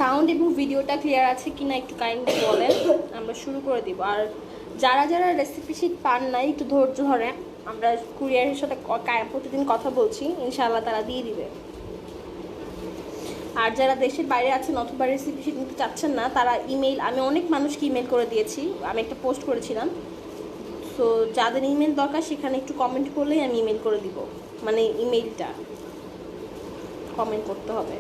Sound এবং ভিডিওটা clear আছে কিনা একটু কাইন্ডলি বলেন, আমরা শুরু করে দিব। আর যারা যারা রেসিপি শিট পান নাই একটু ধৈর্য ধরেন, আমরা কুরিয়ারের সাথে প্রতিদিন কথা বলছি, ইনশাআল্লাহ তারা দিয়ে দিবে। আর যারা দেশের বাইরে আছেন অথবা রেসিপি শিট নিতে চাচ্ছেন না, তারা ইমেইল, আমি অনেক মানুষকে ইমেল করে দিয়েছি, আমি একটা পোস্ট করেছিলাম। সো যাদের ইমেল দরকার সেখানে একটু কমেন্ট করলেই আমি ইমেল করে দিব, মানে ইমেইলটা কমেন্ট করতে হবে।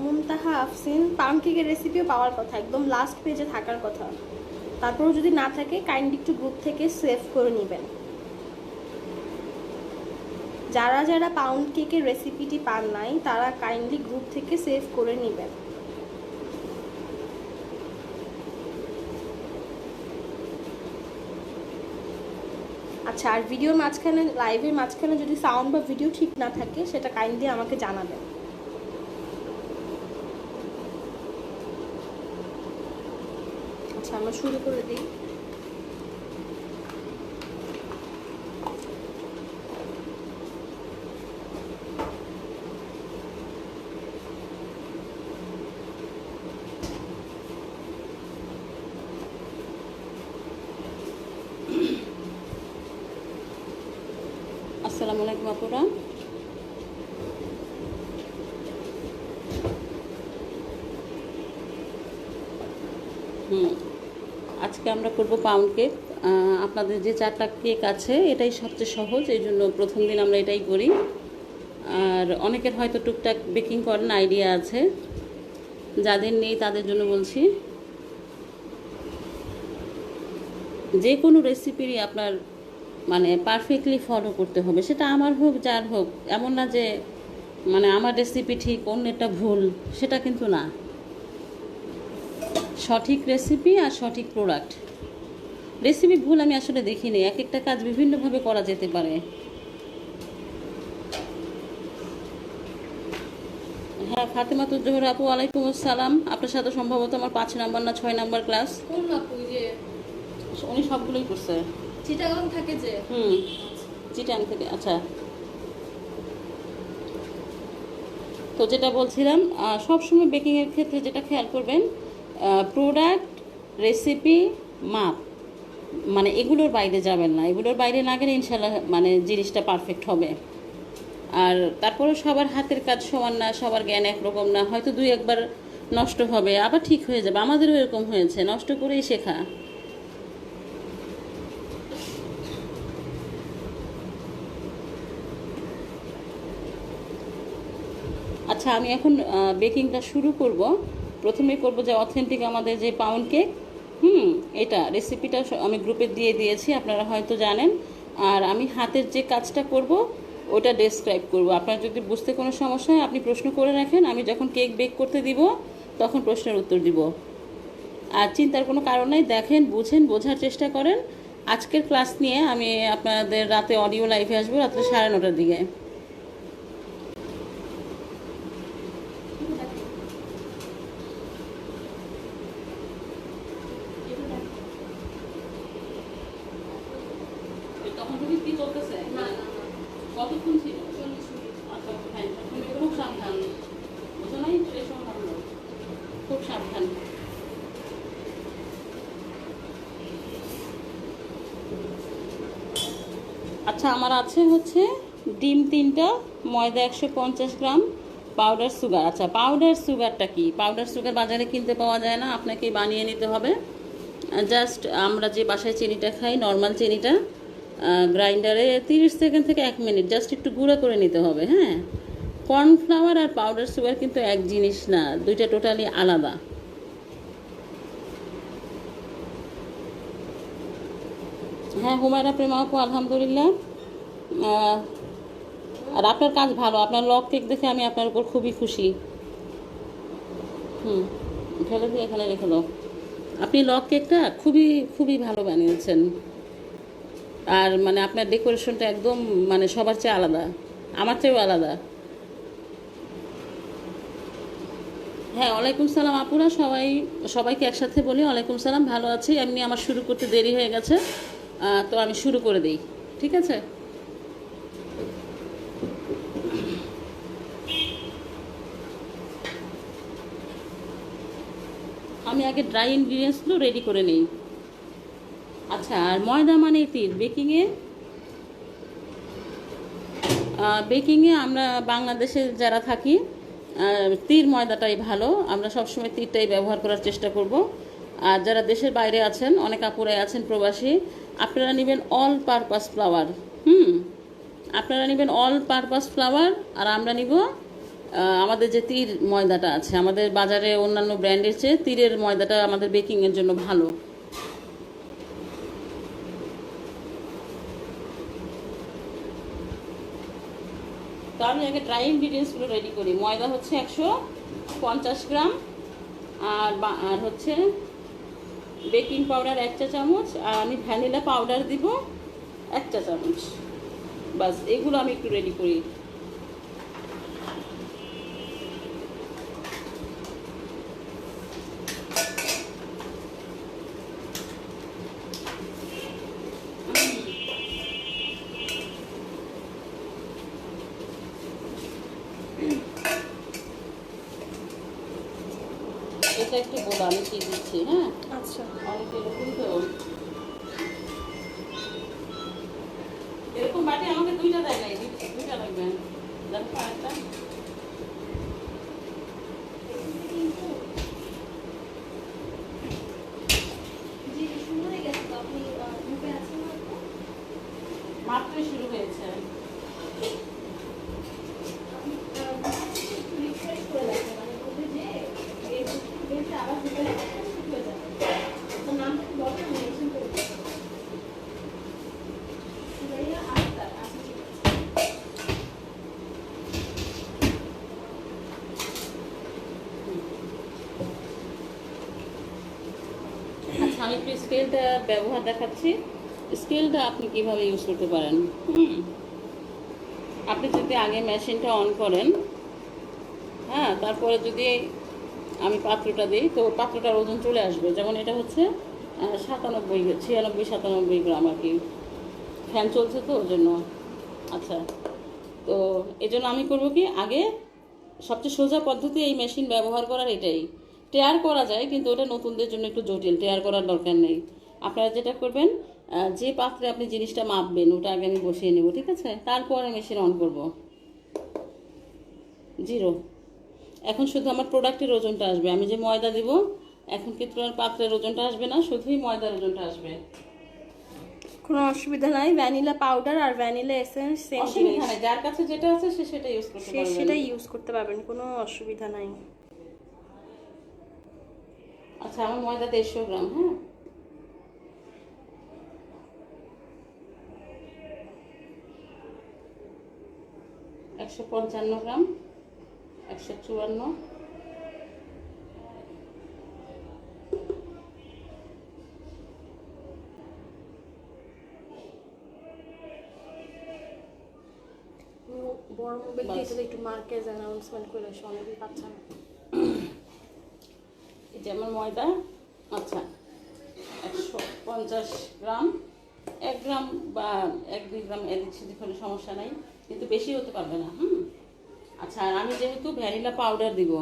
মুনতাহা আফসিন, পাউন্ড কেকের রেসিপিও পাওয়ার কথা, একদম লাস্ট পেজে থাকার কথা। তারপরেও যদি না থাকে কাইন্ডলি একটু গ্রুপ থেকে সেভ করে নেবেন। যারা যারা পাউন্ড কেকের রেসিপিটি পান নাই তারা কাইন্ডলি গ্রুপ থেকে সেভ করে নেবেন। আচ্ছা, আর ভিডিওর মাঝখানে, লাইভের মাঝখানে যদি সাউন্ড বা ভিডিও ঠিক না থাকে সেটা কাইন্ডলি আমাকে জানাবেন। আচ্ছা, আমরা শুরু করে দিই। আসসালামু আলাইকুম আপুরা। আজকে আমরা করব পাউন্ড কেক। আপনাদের যে 4টা কেক আছে এটাই সবচেয়ে সহজ, এই জন্য প্রথম দিন আমরা এটাই করি। আর অনেকের হয়তো টুকটাক বেকিং করার আইডিয়া আছে, যাদের নেই তাদের জন্য বলছি। যে কোনো রেসিপিরই আপনার মানে পারফেক্টলি ফলো করতে হবে, সেটা আমার হোক যার হোক। এমন না যে মানে আমার রেসিপি ঠিক অন্যটা ভুল, সেটা কিন্তু না। সঠিক রেসিপি আর সঠিক প্রোডাক্ট। রেসিপি ভুল আমি আসলে দেখিনি, এক একটা কাজ বিভিন্নভাবে করা যেতে পারে। হ্যাঁ, ফাতেমাতুজ জোহরা আপু, ওয়ালাইকুম আসসালাম। আপনার সাথে সম্ভবত আমার 5 নাম্বার না 6 নাম্বার ক্লাস। কোন আপু? যে উনি সবগুলোই করছে। চিটাগাং থাকে যে? চিটাং থেকে। আচ্ছা, তো যেটা বলছিলাম, সবসময় বেকিংয়ের ক্ষেত্রে যেটা খেয়াল করবেন, প্রোডাক্ট, রেসিপি, মাপ, মানে এগুলোর বাইরে যাবেন না। এগুলোর বাইরে না গেলে ইনশাল্লাহ মানে জিনিসটা পারফেক্ট হবে। আর তারপরে সবার হাতের কাজ সমান না, সবার জ্ঞান একরকম না, হয়তো 2-1 বার নষ্ট হবে, আবার ঠিক হয়ে যাবে। আমাদেরও এরকম হয়েছে, নষ্ট করেই শেখা। আচ্ছা, আমি এখন বেকিংটা শুরু করব। প্রথমে করব যে অথেন্টিক আমাদের যে পাউন্ড কেক, এটা রেসিপিটা আমি গ্রুপে দিয়ে দিয়েছি, আপনারা হয়তো জানেন। আর আমি হাতের যে কাজটা করব ওটা ডেসক্রাইব করব। আপনার যদি বুঝতে কোনো সমস্যা হয় আপনি প্রশ্ন করে রাখেন, আমি যখন কেক বেক করতে দিব তখন প্রশ্নের উত্তর দিব। আর চিন্তার কোনো কারণ নাই, দেখেন, বুঝেন, বোঝার চেষ্টা করেন। আজকের ক্লাস নিয়ে আমি আপনাদের রাতে অডিও লাইভে আসবো রাত্রে 9:30টার দিকে। তখন থেকে কি চলতেছে? না না কতক্ষণ ছিল? 40 মিনিট। আচ্ছা, হ্যাঁ, তুমি খুব সাবধান, বুঝো নাই? এসব হলো, খুব সাবধান। আচ্ছা, আমার আছে হচ্ছে ডিম 3টা, ময়দা 150 গ্রাম, পাউডার সুগার। আচ্ছা, পাউডার সুগারটা কি? পাউডার সুগার বাজারে কিনতে পাওয়া যায় না, আপনাকে বানিয়ে নিতে হবে। জাস্ট আমরা যে বাসায় চিনিটা খাই, নর্মাল চিনিটা, গ্রাইন্ডারে 30 সেকেন্ড থেকে 1 মিনিট জাস্ট একটু গুঁড়া করে নিতে হবে। হ্যাঁ, কর্নফ্লাওয়ার আর পাউডার সুগার কিন্তু এক জিনিস না, দুইটা টোটালি আলাদা। হ্যাঁ, হুমায়রা প্রেমা আপু, আলহামদুলিল্লাহ। আহ, আর আপনার কাজ ভালো, আপনার লক কেক দেখে আমি আপনার উপর খুবই খুশি। হুম, ফেলে দিয়ে এখানে রেখে দাও। আপনি লক কেকটা খুবই খুবই ভালো বানিয়েছেন। আর মানে আপনার ডেকোরেশনটা একদম মানে সবার চেয়ে আলাদা, আমার চেয়েও আলাদা। হ্যাঁ, ওয়ালাইকুম সালাম আপুরা, সবাইকে একসাথে বলি ওয়ালাইকুম সালাম। ভালো আছি। এমনি আমার শুরু করতে দেরি হয়ে গেছে, তো আমি শুরু করে দিই, ঠিক আছে? আমি আগে ড্রাই ইনগ্রিডিয়েন্টসগুলো রেডি করে নিই। আচ্ছা, আর ময়দা মানে তীর। বেকিংয়ে আমরা বাংলাদেশে যারা থাকি, তীর ময়দাটাই ভালো, আমরা সবসময় তীরটাই ব্যবহার করার চেষ্টা করব। আর যারা দেশের বাইরে আছেন, অনেক আপুরাই আছেন প্রবাসী, আপনারা নেবেন অল পারপাস ফ্লাওয়ার। আপনারা নেবেন অল পারপাস ফ্লাওয়ার, আর আমরা নিব আমাদের যে তীর ময়দাটা আছে, আমাদের বাজারে অন্যান্য ব্র্যান্ডের চেয়ে তীরের ময়দাটা আমাদের বেকিংয়ের জন্য ভালো। তো আমি আগে ড্রাই ইনগ্রিডিয়েন্টসগুলো রেডি করি। ময়দা হচ্ছে 150 গ্রাম, আর হচ্ছে বেকিং পাউডার 1 চা চামচ, আর আমি ভ্যানিলা পাউডার দিব 1 চা চামচ। বাস, এগুলো আমি একটু রেডি করি। এটা একটু বলো আমি কি দিচ্ছি। হ্যাঁ, আচ্ছা অনেক এরকম তো, এরকম বাটি আমাকে 2টা দেয় নাই, 2টা লাগবে। দেখো একটা, জি শুরু হয়ে গেছে তো, আপনি গ্রুপে আছেন না তো? মাত্রই শুরু হয়েছে। আপনি একটু রিফ্রেশ করে রাখবেন, মানে গ্রুপে যে এই গ্রুপে আবার গ্রুপে রাখবেন, ঠিক হয়ে যাবে। তো নামটা কি দরকার মেনশন করে দিতে হবে। সুরাইয়া আক্তার, আচ্ছা ঠিক আছে। আচ্ছা, আমি একটু স্কেলটা ব্যবহার দেখাচ্ছি। স্কেলটা আপনি কিভাবে ইউজ করতে পারেন। আপনি যদি আগে মেশিনটা অন করেন, হ্যাঁ, তারপরে যদি আমি পাত্রটা দিই, তো পাত্রটার ওজন চলে আসবে। যেমন এটা হচ্ছে 96 গ্রাম আর কি। ফ্যান চলছে তো ওর জন্য। আচ্ছা, তো এই জন্য আমি করবো কি, আগে সবচেয়ে সোজা পদ্ধতি এই মেশিন ব্যবহার করার এটাই। টেয়ার করা যায়, কিন্তু ওটা নতুনদের জন্য একটু জটিল, টেয়ার করার দরকার নেই। আপনারা যেটা করবেন, যে পাত্রে আপনি জিনিসটা মাপবেন ওটা আগে আমি বসিয়ে নেব, ঠিক আছে? তারপরে মেশিন অন করব। 0। এখন শুধু আমার প্রোডাক্টের ওজনটা আসবে। আমি যে ময়দা দিব, এখন কিন্তু আর পাত্রের ওজনটা আসবে না, শুধুই ময়দার ওজনটা আসবে। কোনো অসুবিধা নাই, ভ্যানিলা পাউডার আর ভ্যানিলা এসেন্স সেম অসুবিধা জিনিস, নেই, যার কাছে যেটা আছে সে সেটা ইউজ করতে পারবে। সেটাই ইউজ করতে পারবেন, কোনো অসুবিধা নাই। আচ্ছা, আমার ময়দা 150 গ্রাম। হ্যাঁ, 155 গ্রাম, 154, বড় মোবাইল দিয়ে একটু মার্কেজ অ্যানাউন্সমেন্ট করে অনেকেই পাচ্ছে না। এই যে আমার ময়দা। আচ্ছা, 150 গ্রাম, 1 গ্রাম বা 1-2 গ্রাম এদিক সেদিক হলে সমস্যা নাই, কিন্তু বেশি হতে পারবে না। আচ্ছা, আর আমি যেহেতু ভ্যানিলা পাউডার দিব,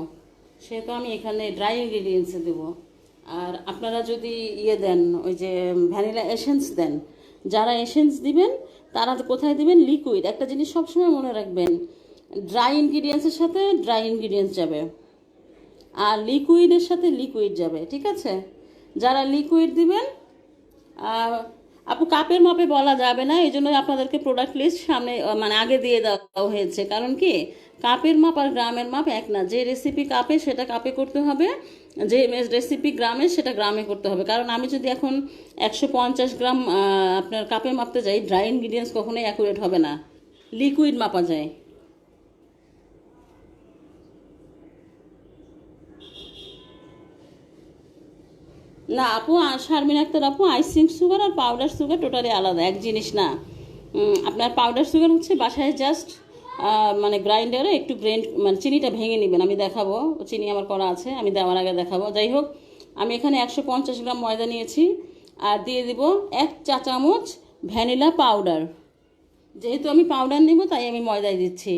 সেহেতু আমি এখানে ড্রাই ইনগ্রিডিয়েন্টসে দেবো। আর আপনারা যদি ইয়ে দেন, ওই যে ভ্যানিলা এসেন্স দেন, যারা এসেন্স দিবেন তারা কোথায় দিবেন? লিকুইড। একটা জিনিস সবসময় মনে রাখবেন, ড্রাই ইনগ্রিডিয়েন্টসের সাথে ড্রাই ইনগ্রিডিয়েন্টস যাবে, আর লিকুইডের সাথে লিকুইড যাবে, ঠিক আছে? যারা লিকুইড দিবেন, আপু কাপের মাপে বলা যাবে না, এই জন্য আপনাদেরকে প্রোডাক্ট লিস্ট সামনে মানে আগে দিয়ে দেওয়া হয়েছে। কারণ কি, কাপের মাপ আর গ্রামের মাপ এক না। যে রেসিপি কাপে সেটা কাপে করতে হবে, যে রেসিপি গ্রামে সেটা গ্রামে করতে হবে। কারণ আমি যদি এখন 150 গ্রাম আপনার কাপে মাপতে যাই, ড্রাই ইনগ্রিডিয়েন্টস কখনোই অ্যাকুরেট হবে না, লিকুইড মাপা যায়। না আপু, শারমিন আক্তার আপু, আইসিং সুগার আর পাউডার সুগার টোটালি আলাদা, এক জিনিস না। আপনার পাউডার সুগার হচ্ছে বাসায় জাস্ট মানে গ্রাইন্ডারে একটু গ্রেন্ড, মানে চিনিটা ভেঙে নেবেন। আমি দেখাবো, চিনি আমার করা আছে, আমি দেওয়ার আগে দেখাবো। যাই হোক, আমি এখানে 150 গ্রাম ময়দা নিয়েছি, আর দিয়ে দিব 1 চা চামচ ভ্যানিলা পাউডার। যেহেতু আমি পাউডার নেব তাই আমি ময়দায় দিচ্ছি।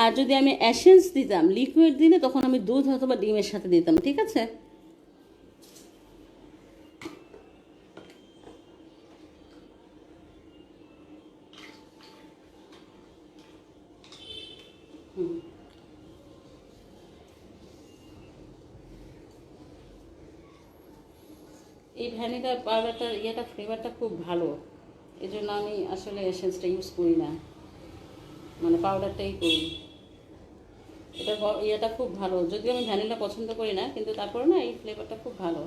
আর যদি আমি এসেন্স দিতাম, লিকুইড দিলে, তখন আমি দুধ অথবা ডিমের সাথে দিতাম, ঠিক আছে? এই ভ্যানিলা পাউডারটার ফ্লেভারটা খুব ভালো, এই জন্য আমি আসলে এসেন্সটা ইউজ করি না, মানে পাউডারটাই করি। এটা খুব ভালো, যদিও আমি ভ্যানিলা পছন্দ করি না, কিন্তু তারপরে না এই ফ্লেভারটা খুব ভালো।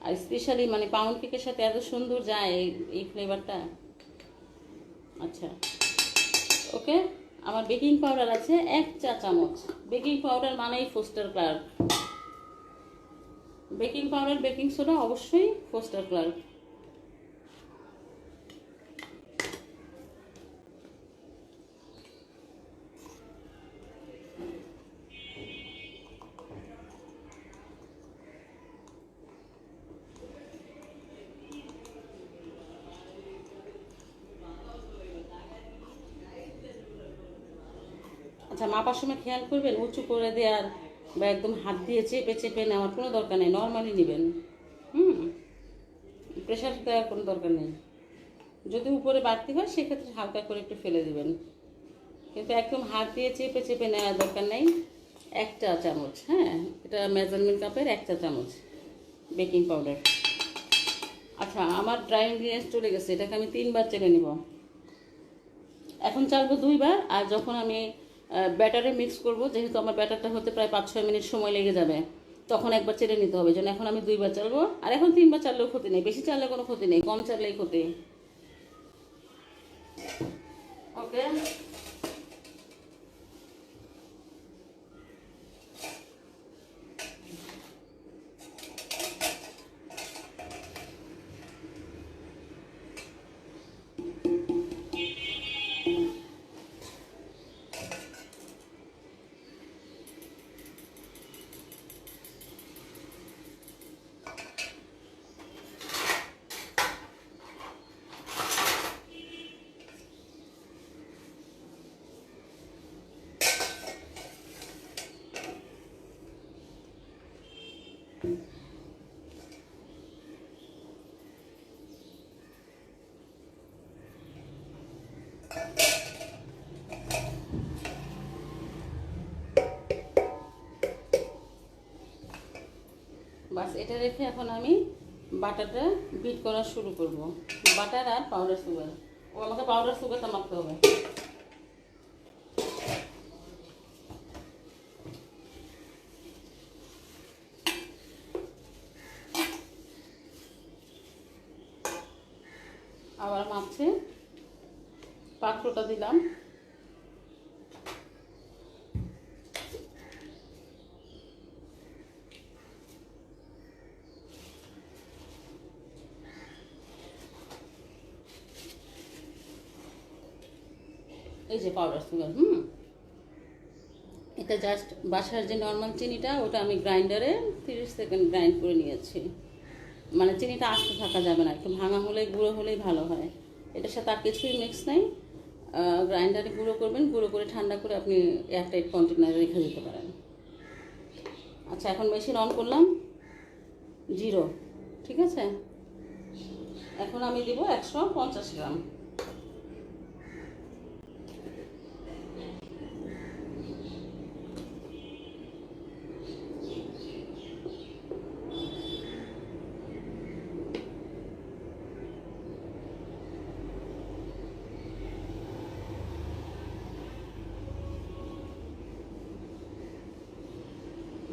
আর স্পেশালি মানে পাউন্ড কেকের সাথে এত সুন্দর যায় এই ফ্লেভারটা। আচ্ছা, ওকে। আমার বেকিং পাউডার আছে 1 চা চামচ। বেকিং পাউডার মানেই Foster Clark. Baking powder, baking soda অবশ্যই ফোস্টার ক্লার্ক। আচ্ছা, মাপার সময় খেয়াল করবেন, উঁচু করে দেওয়ার বা একদম হাত দিয়ে চেপে চেপে নেওয়ার কোনো দরকার নেই, নর্মালি নেবেন। প্রেশার দেওয়ার কোনো দরকার নেই। যদি উপরে বাড়তি হয় সেক্ষেত্রে হালকা করে একটু ফেলে দেবেন, কিন্তু একদম হাত দিয়ে চেপে চেপে নেওয়ার দরকার নেই। 1 চা চামচ, হ্যাঁ, এটা মেজারমেন্ট কাপের 1 চা চামচ বেকিং পাউডার। আচ্ছা, আমার ড্রাই ইনগ্রিডিয়েন্টস চলে গেছে, এটাকে আমি 3বার চেলে নিব। এখন চালবো 2বার, আর যখন আমি ব্যাটারে মিক্স করব, যেহেতু আমার ব্যাটারটা হতে প্রায় 5-6 মিনিট সময় লেগে যাবে, তখন একবার চেলে নিতে হবে। যেন এখন আমি 2বার চালবো, আর এখন 3বার চাললেও ক্ষতি নেই, বেশি চাললে কোনো ক্ষতি নেই, কম চাললেই ক্ষতি। ওকে। বাস, এটা রেখে এখন আমি বাটারটা বিট করা শুরু করব। বাটার আর পাউডার সুগার, আমাকে পাউডার সুগারটা মাখতে হবে। আবার মাপছে, পাত্রটা দিলাম, এই যে পাউডার সুগার। এটা জাস্ট বাসার যে নর্মাল চিনিটা, ওটা আমি গ্রাইন্ডারে 30 সেকেন্ড গ্রাইন্ড করে নিয়েছি। মানে চিনিটা আস্তে থাকা যাবে না, একটু ভাঙা হলে গুঁড়ো হলেই ভালো হয়। এটার সাথে আর কিছুই মিক্স নেই। গ্রাইন্ডারে গুঁড়ো করবেন, গুঁড়ো করে ঠান্ডা করে আপনি এয়ারটাইট কন্টেনারে রেখে দিতে পারেন। আচ্ছা, এখন মেশিন অন করলাম, 0, ঠিক আছে। এখন আমি দিব 150 গ্রাম।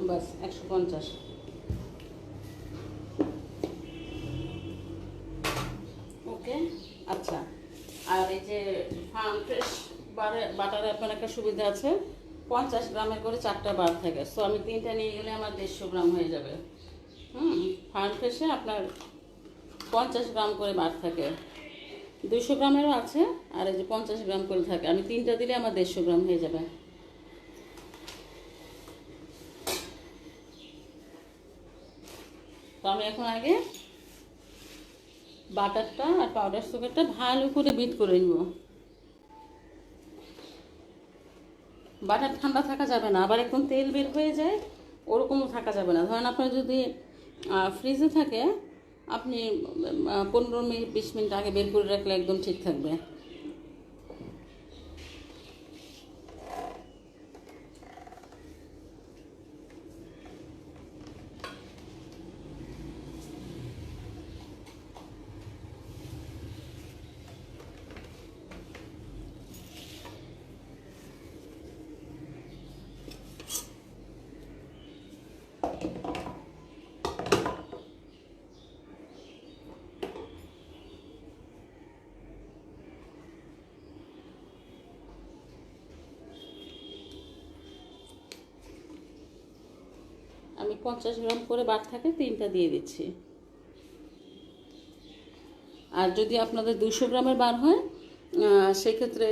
বাস 150। ওকে। আচ্ছা, আর এই যে ফার্ম ফ্রেশ বাটারে আপনার একটা সুবিধা আছে, 50 গ্রামের করে 4টা বার থাকে। সো আমি 3টা নিয়ে গেলে আমার 150 গ্রাম হয়ে যাবে। ফার্ম ফ্রেশে আপনার 50 গ্রাম করে বার থাকে, 200 গ্রামেরও আছে, আর এই যে 50 গ্রাম করে থাকে। আমি 3টা দিলে আমার 150 গ্রাম হয়ে যাবে। তো আমি এখন আগে বাটারটা আর পাউডার সুগারটা ভালো করে বিট করে নিব। বাটার ঠান্ডা থাকা যাবে না, আবার একদম তেল বের হয়ে যায় ওরকমও থাকা যাবে না। ধরেন আপনার যদি ফ্রিজে থাকে, আপনি 15 মিনিট 20 মিনিট আগে বের করে রাখলে একদম ঠিক থাকবে। আমি 50 গ্রাম করে বার থাকে 3টা দিয়ে দিচ্ছি। আর যদি আপনাদের 200 গ্রামের বার হয়, সেক্ষেত্রে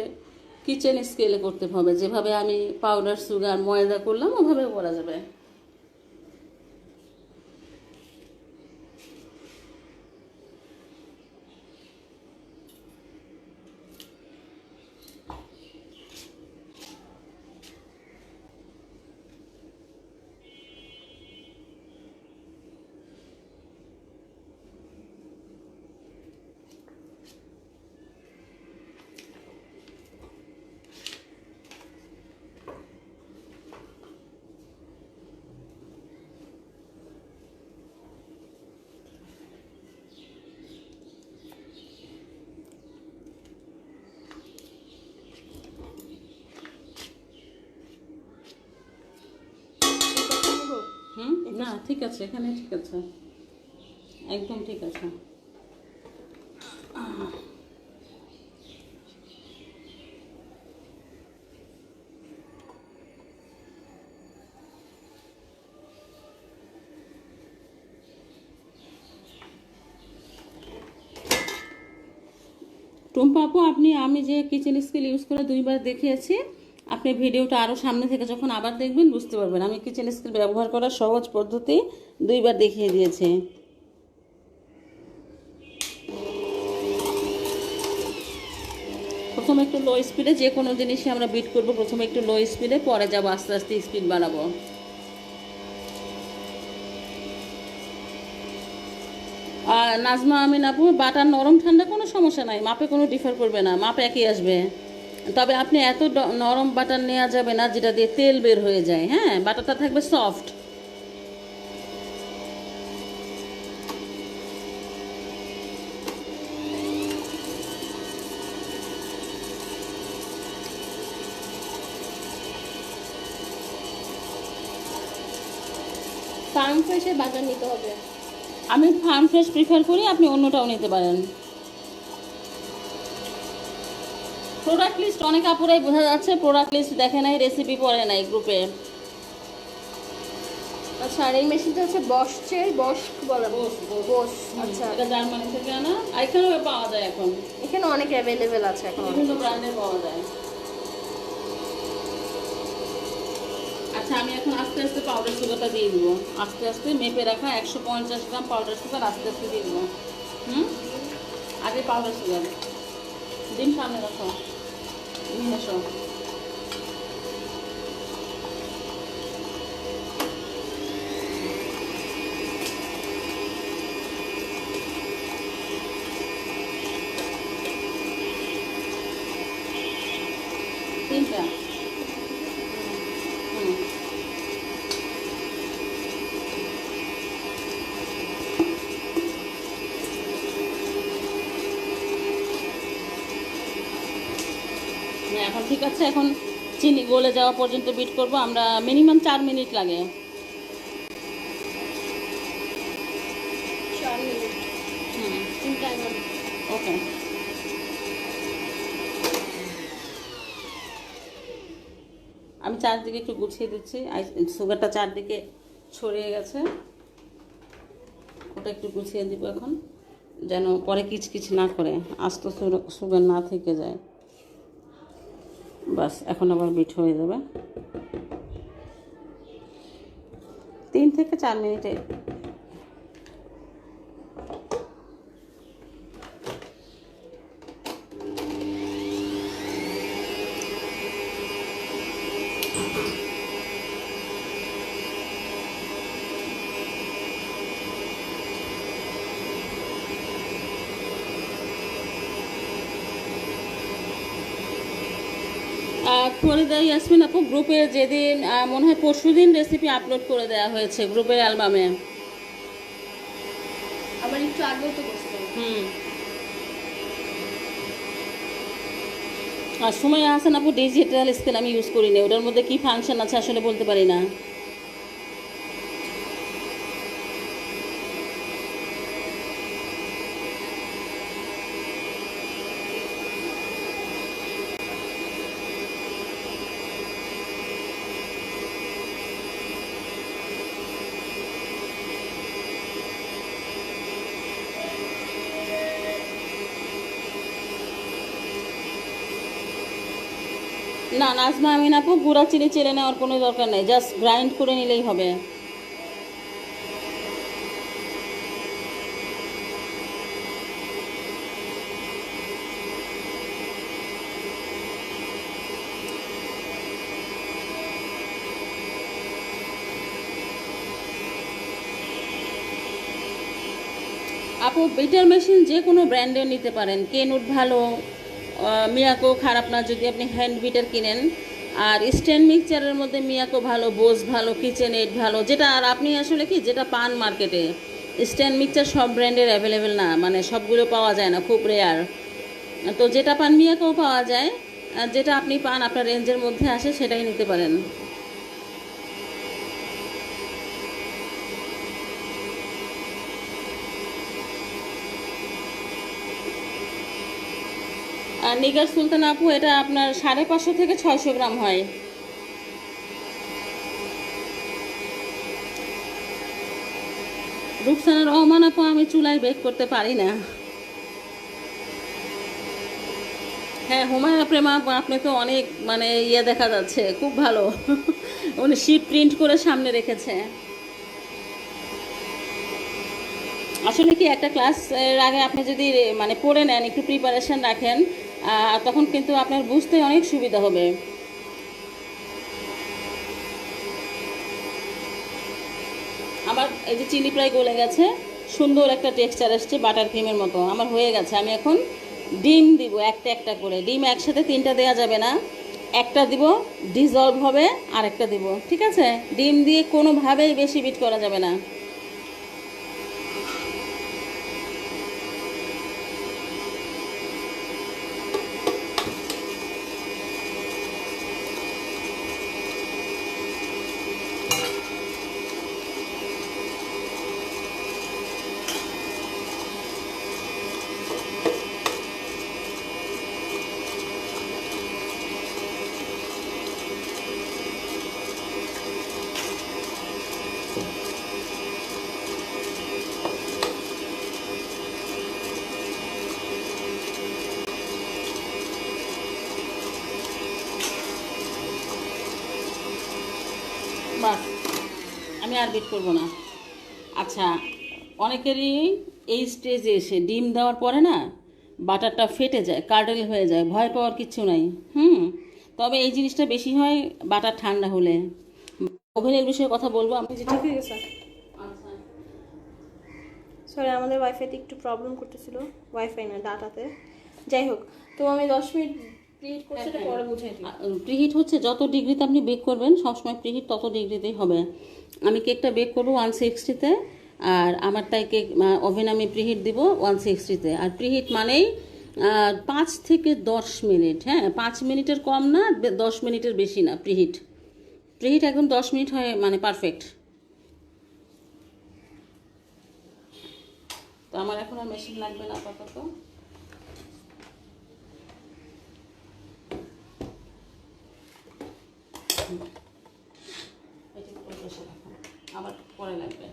কিচেন স্কেলে করতে হবে। যেভাবে আমি পাউডার সুগার ময়দা করলাম ওভাবে করা যাবে। না, ঠিক আছে, এখানে ঠিক আছে, একদম ঠিক আছে। টুম্পা আপু, আমি যে কিচেন স্কিল ইউজ করে 2বার দেখিয়েছি, আপনি ভিডিওটা আরও সামনে থেকে যখন আবার দেখবেন বুঝতে পারবেন আমি কিচেন স্কিল ব্যবহার করার সহজ পদ্ধতি 2বার দেখিয়ে দিয়েছি। প্রথমে একটু লো স্পিডে, যে কোনো জিনিসই আমরা বিট করব প্রথমে একটু লো স্পিডে, পরে যাব আস্তে আস্তে স্পিড বাড়াবো। আর নাজমা আমিন আপু, বাটার নরম ঠান্ডা কোনো সমস্যা নাই, মাপে কোনো ডিফার করবে না, মাপ একই আসবে। তবে আপনি এত নরম বাটার নেওয়া যাবে না যেটা দিয়ে তেল বের হয়ে যায়। হ্যাঁ, বাটারটা থাকবে সফট। ফার্ম ফ্রেশে বাটার নিতে হবে। আমি ফার্ম ফ্রেশ প্রিফার করি, আপনি অন্যটাও নিতে পারেন। প্রোডাক্ট লিস্ট অনেক আপুরাই বোঝা যাচ্ছে প্রোডাক্ট লিস্ট দেখে নাই, রেসিপি পড়ে নাই গ্রুপে। আচ্ছা, আর এই মেশিনটা হচ্ছে বস বলে। বস। আচ্ছা, এটা জার্মানি থেকে আনা, এখানেও পাওয়া যায় এখন, এখানে অনেক অ্যাভেলেবেল আছে এখন, বিভিন্ন ব্র্যান্ডের পাওয়া যায়। আচ্ছা, আচ্ছা আমি এখন আস্তে আস্তে পাউডার সুগারটা দিয়ে দিব, আস্তে আস্তে মেপে রাখা 150 গ্রাম পাউডার সুগার আস্তে আস্তে দিয়ে দিব। আগে পাউডার সুগার, ডিম সামনে রাখো, নিয়ে এসো। তিনটা। এখন ঠিক আছে, এখন চিনি গলে যাওয়া পর্যন্ত বিট করব আমরা, মিনিমাম 4 মিনিট লাগে। 4 মিনিট। ওকে। আমি চারদিকে একটু গুছিয়ে দিচ্ছি, সুগারটা চারদিকে ছড়িয়ে গেছে, ওটা একটু গুছিয়ে দিব এখন, যেন পরে কিচকিচ না করে, আস্ত সুগার না থেকে যায়। বাস এখন আবার বিট হয়ে যাবে 3 থেকে 4 মিনিটে। ফরিদা ইয়াসমিন আপু গ্রুপে যেদিন মনে হয় পরশুদিন রেসিপি আপলোড করে দেওয়া হয়েছে গ্রুপের অ্যালবামে। আবার একটু আগেও তো করছো। আর সময় আছেন আপু ডিজিটাল স্কেল আমি ইউজ করি না, ওটার মধ্যে কি ফাংশন আছে আসলে বলতে পারি না। না নাজমা আমিন আপু গুঁড়া চিনি চেলে নেওয়ার কোনো দরকার নেই, জাস্ট গ্রাইন্ড করে নিলেই হবে। আপু বিটার মেশিন যে কোনো ব্র্যান্ডের নিতে পারেন, কেনুট ভালো, মিয়াকো খারাপ না যদি আপনি হ্যান্ড বিটার কিনেন। আর স্ট্যান্ড মিক্সচারের মধ্যে মিয়াকো ভালো, বোস ভালো, কিচেন এইড ভালো, যেটা আর আপনি আসলে কি যেটা পান মার্কেটে। স্ট্যান্ড মিক্সচার সব ব্র্যান্ডের অ্যাভেলেবেল না, মানে সবগুলো পাওয়া যায় না, খুব রেয়ার। তো যেটা পান মিয়াকো পাওয়া যায়, আর যেটা আপনি পান আপনার রেঞ্জের মধ্যে আসে সেটাই নিতে পারেন। আর নিগার সুলতান আপু এটা আপনার 550 থেকে 600 গ্রাম হয়। রুকসানা রহমান আপু আমি চুলায় বেক করতে পারি না। হ্যাঁ হুমায়ুন প্রেমা আপু আপনি তো অনেক মানে দেখা যাচ্ছে খুব ভালো উনি শিট প্রিন্ট করে সামনে রেখেছে। আসলে কি একটা ক্লাস এর আগে আপনি যদি মানে পড়ে নেন, একটু প্রিপারেশন রাখেন, তখন কিন্তু আপনার বুঝতে অনেক সুবিধা হবে। আমার এই যে চিনি প্রায় গলে গেছে, সুন্দর একটা টেক্সচার আসছে বাটার ক্রিমের মতো আমার হয়ে গেছে। আমি এখন ডিম দিব একটা একটা করে, ডিম একসাথে 3টা দেওয়া যাবে না, একটা দিব ডিজলভ হবে আর একটা দিব, ঠিক আছে? ডিম দিয়ে কোনোভাবেই বেশি বিট করা যাবে না। আর বিট করবো না। আচ্ছা, অনেকেরই এই স্টেজে এসে ডিম দেওয়ার পরে না বাটারটা ফেটে যায়, কার্ডেল হয়ে যায়, ভয় পাওয়ার কিচ্ছু নাই। তবে এই জিনিসটা বেশি হয় বাটার ঠান্ডা হলে। ওভেনের বিষয়ে কথা বলবো আমি। জি, ঠিক হয়ে গেছে। আচ্ছা, সরি, আমাদের ওয়াইফাইতে একটু প্রবলেম করতেছিল, ওয়াইফাই না ডাটাতে। যাই হোক, তো আমি 10 মিনিট প্রিহিট করছি, এটা পরে বুঝাই দিই। প্রিহিট হচ্ছে যত ডিগ্রিতে আপনি বেক করবেন সবসময় প্রিহিট তত ডিগ্রিতেই হবে। আমি কেকটা বেক করবো 160-তে, আর আমার তাই কেক ওভেন আমি প্রিহিট দিব 160-তে। আর প্রিহিট মানেই 5 থেকে 10 মিনিট, হ্যাঁ 5 মিনিটের কম না, 10 মিনিটের বেশি না। প্রিহিট প্রিহিট একদম 10 মিনিট হয় মানে পারফেক্ট। তো আমার এখন আর মেশিন লাগবে না আপাতত। আবার পরে লাগবে।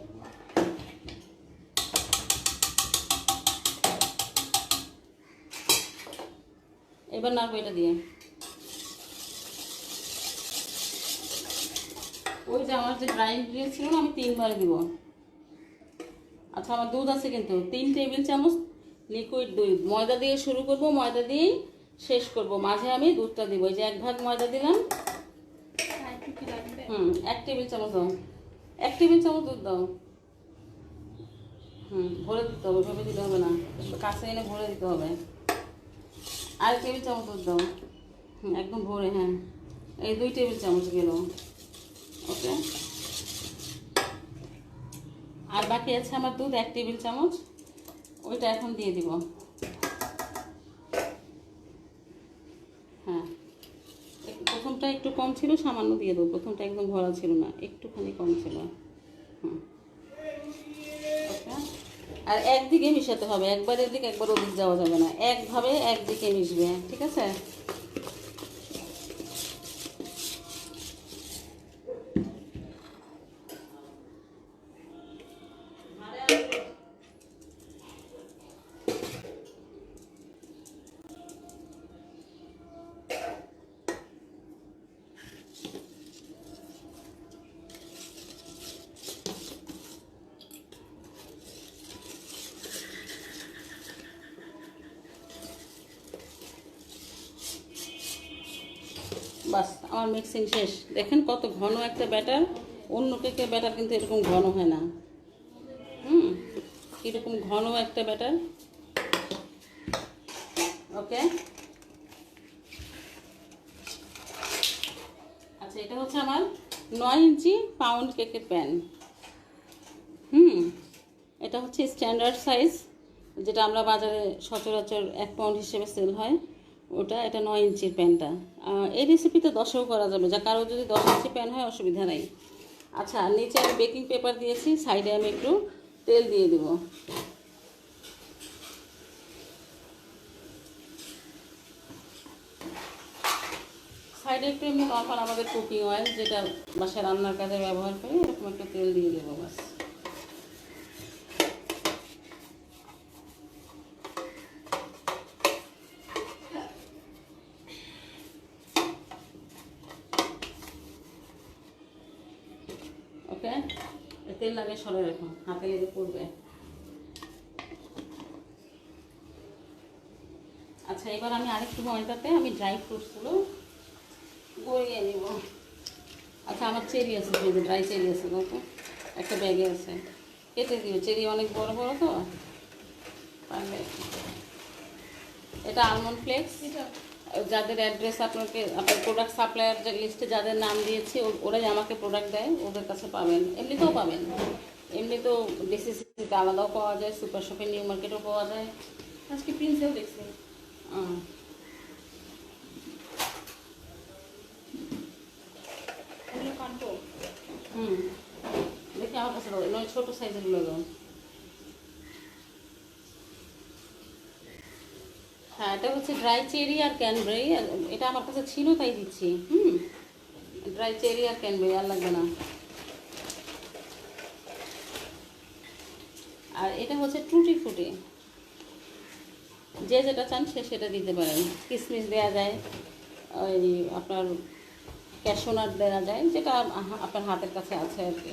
এবার নাড়বো এটা দিয়ে। ওই যে আমার যে ড্রাই ইনগ্রিডিয়েন্টস ছিল না, আমি 3 বার দিব। আচ্ছা, আমার দুধ আছে কিন্তু 3 টেবিল চামচ লিকুইড দুধ। ময়দা দিয়ে শুরু করব, ময়দা দিয়েই শেষ করব, মাঝে আমি দুধটা দিব। এই যে 1 ভাগ ময়দা দিলাম। 1 টেবিল চামচ দাও, 1 টেবিল চামচ দুধ দাও। ভরে দিতে হবে, ভেবে দিতে হবে না, কাছে এনে ভরে দিতে হবে। আর 1 টেবিল চামচ দুধ দাও। একদম ভরে, হ্যাঁ এই 2 টেবিল চামচ গেল। ওকে, আর বাকি আছে আমার দুধ 1 টেবিল চামচ, ওইটা এখন দিয়ে দিব। হ্যাঁ, প্রথমটা একটু কম ছিল, সামান্য দিয়ে দেবো। প্রথমটা একদম ভরা ছিল না, একটুখানি কম ছিল। ওকে, আর একদিকে মিশাতে হবে, একবার এদিকে একবার ওদিক যাওয়া যাবে না, একভাবে একদিকে মিশবে, ঠিক আছে? বাস, আমার মিক্সিং শেষ। দেখেন কত ঘন একটা ব্যাটার। অন্য কেকের ব্যাটার কিন্তু এরকম ঘন হয় না। এরকম ঘন একটা ব্যাটার। ওকে, আচ্ছা, এটা হচ্ছে আমার 9 ইঞ্চি পাউন্ড কেকের প্যান। এটা হচ্ছে স্ট্যান্ডার্ড সাইজ, যেটা আমরা বাজারে সচরাচর 1 পাউন্ড হিসেবে সেল হয় ওটা। এটা 9 ইঞ্চির প্যানটা। এই রেসিপিতে 10-এও করা যাবে, যা কারো যদি 10 ইঞ্চি প্যান হয় অসুবিধা নেই। আচ্ছা, নিচে আমি বেকিং পেপার দিয়েছি, সাইডে আমি একটু তেল দিয়ে দেব। সাইডে একটু এমনি নর্মাল আমাদের কুকিং অয়েল, যেটা বাসায় রান্নার কাজে ব্যবহার করি, এরকম একটা তেল দিয়ে দেবো বাস। ওকে, তেল লাগে সরে রাখো, হাতে লেগে পড়বে। আচ্ছা, এবার আমি আরেকটু ময়দাতে আমি ড্রাই ফ্রুটসগুলো গড়িয়ে নিব। আচ্ছা, আমার চেরি আছে, ড্রাই চেরি আছে, দেখো একটা ব্যাগে আছে, কেটে দিও। চেরি অনেক বড় বড় তো পারলে। এটা আলমন্ড ফ্লেক্স। যাদের অ্যাড্রেস আপনাকে, আপনার প্রোডাক্ট সাপ্লায়ার যে লিস্টে যাদের নাম দিয়েছি, ওরাই আমাকে প্রোডাক্ট দেয়, ওদের কাছে পাবেন। এমনিতেও পাবেন, এমনিতেও ডিসিসিতে আলাদাও পাওয়া যায়, সুপার শপে, নিউ মার্কেটেও পাওয়া যায়। আজকে প্রিন্সেও দেখছি। দেখি আমার কাছে দাও, নয় ছোটো সাইজেরগুলো দাও। হ্যাঁ, এটা হচ্ছে ড্রাই চেরি আর ক্যানবেরি। এটা আমার কাছে ছিল তাই দিচ্ছি। ড্রাই চেরি আর ক্যানবেরি, আর লাগবে না। আর এটা হচ্ছে টুটি ফ্রুটি, যে যেটা চান সে সেটা দিতে পারেন। কিশমিশ দেওয়া যায়, ওই আপনার ক্যাশনাট দেওয়া যায়, যেটা আপনার হাতের কাছে আছে আর কি।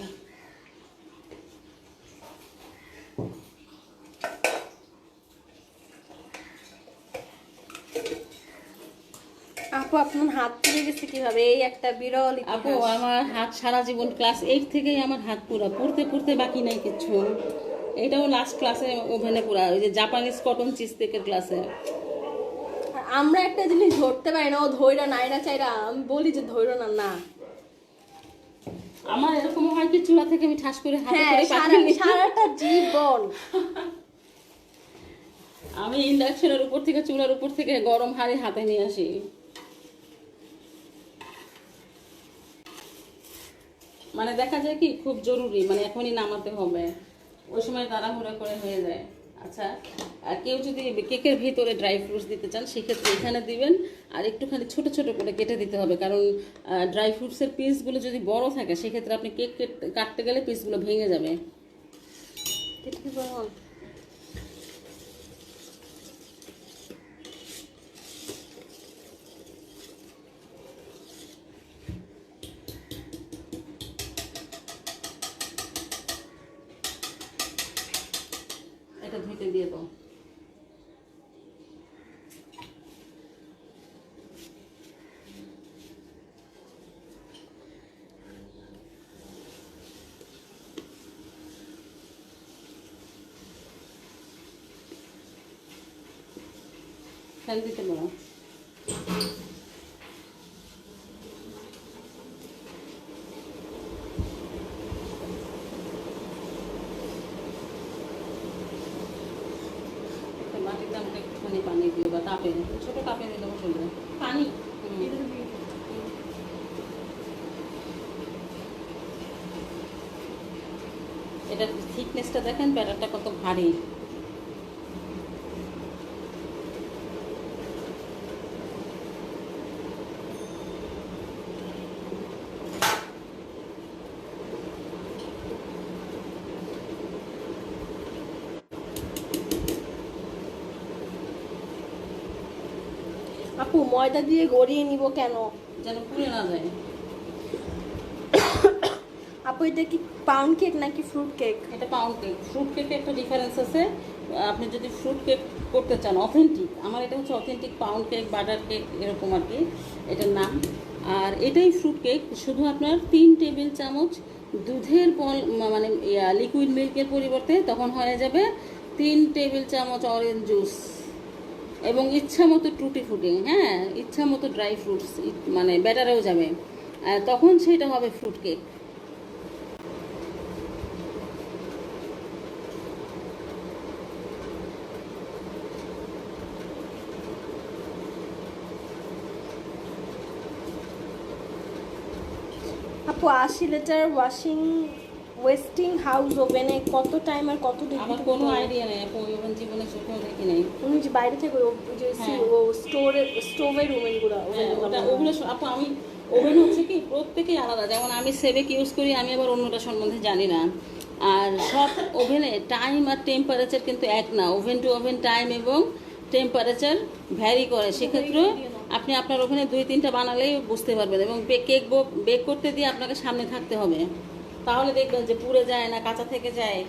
আপু আপনার হাত পুড়ে গেছে কিভাবে? এই একটা বিরল আপু ইতিহাস। আমার হাত সারা জীবন ক্লাস 8 থেকেই আমার হাত পুরা পুড়তে পুড়তে বাকি নাই কিছু। এটাও লাস্ট ক্লাসে ওভেনে পুরা, ওই যে জাপানিজ কটন চিজ কেকের ক্লাসে। আর আমরা একটা জিনিস ধরতে পারি না, ও ধৈর্য নাইরা চাইরা আমি বলি যে ধৈর্য না না। আমার এরকম হয় কি চুলা থেকে আমি ঠাস করে হাতে হ্যাঁ করে পাঠিয়ে নিই। সারাটা জীবন। আমি ইন্ডাকশনের উপর থেকে চুলার উপর থেকে গরম হাঁড়ি হাতে নিয়ে আসি। মানে দেখা যায় কি খুব জরুরি, মানে এখনই নামাতে হবে, ওই সময় তাড়াহুড়া করে হয়ে যায়। আচ্ছা, আর কেউ যদি কেকের ভিতরে ড্রাই ফ্রুটস দিতে চান সেক্ষেত্রে এখানে দিবেন, আর একটুখানি ছোট ছোট করে কেটে দিতে হবে, কারণ ড্রাই ফ্রুটসের পিসগুলো যদি বড় থাকে সেক্ষেত্রে আপনি কেক কাটতে গেলে পিসগুলো ভেঙে যাবে। এটা কি বলুন? এটা ধুইতে দিয়ে দাও। ফেল দিতে পারো। মাটির দামটা একটুখানি পানি দিও বা কাপে, ছোট কাপে দিলেও চলবে। পানি। এটার থিকনেসটা দেখেন, ব্যাটারটা কত ভারী। আপু ময়দা দিয়ে গড়িয়ে নিব কেন? যেন পুড়ে না যায়। আপু এটা কি পাউন্ড কেক নাকি ফ্রুট কেক? এটা পাউন্ড কেক। ফ্রুট কেকে একটা ডিফারেন্স আছে। আপনি যদি ফ্রুট কেক করতে চান অথেন্টিক, আমার এটা হচ্ছে authentic pound cake, butter cake এরকম আর কি এটার নাম। আর এটাই ফ্রুট কেক, শুধু আপনার 3 টেবিল চামচ দুধের মানে লিকুইড মিল্কের পরিবর্তে তখন হয়ে যাবে 3 টেবিল চামচ অরেঞ্জ জুস এবং ইচ্ছা মতো টুটি ফুটি, হ্যাঁ ইচ্ছা মতো ড্রাই ফ্রুটস মানে ব্যাটারেও যাবে, তখন সেটা হবে ফ্রুট কেক। আপু 80 লিটার ওয়েস্টিং হাউস ওভেনে কত টাইম আর কত ডিগ্রি? আমার কোনো আইডিয়া নেই আপু, ওভেন জীবনে চোখেও দেখি নাই। উনি যে বাইরে থেকে ওই যে হ্যাঁ। ও স্টোভের ওভেনগুলো হ্যাঁ, ওগুলো আপু আমি ওভেন হচ্ছে কি প্রত্যেকেই আলাদা, যেমন আমি সেবেক ইউজ করি, আমি আবার অন্যটা সম্বন্ধে জানি না। আর সব ওভেনে টাইম আর টেম্পারেচার কিন্তু এক না, ওভেন টু ওভেন টাইম এবং টেম্পারেচার ভ্যারি করে। সেক্ষেত্রে আপনি আপনার ওভেনে 2-3টা বানালেই বুঝতে পারবেন, এবং কেক বেক করতে দিয়ে আপনাকে সামনে থাকতে হবে, তাহলে দেখবেন যে পুড়ে যায় না, কাঁচা থেকে যায়।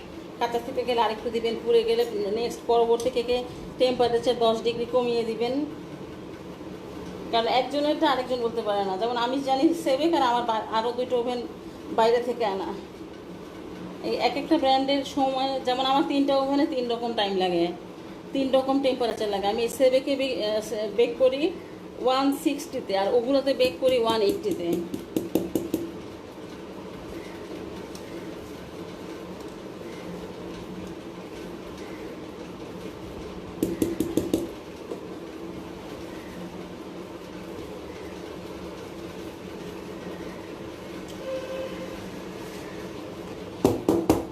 কাঁচা থেকে গেলে আরেকটু দিবেন, পুড়ে গেলে নেক্সট পরবর্তী কেকে টেম্পারেচার 10 ডিগ্রি কমিয়ে দিবেন, কারণ একজনেরটা আরেকজন বলতে পারে না। যেমন আমি জানি সেবেক, আর আমার আরও 2টো ওভেন বাইরে থেকে আনা। এই এক একটা ব্র্যান্ডের সময়, যেমন আমার 3টা ওভেনে 3 রকম টাইম লাগে, 3 রকম টেম্পারেচার লাগে। আমি সেবেকে বেক করি 160-তে, আর ওগুলোতে বেক করি 180-তে।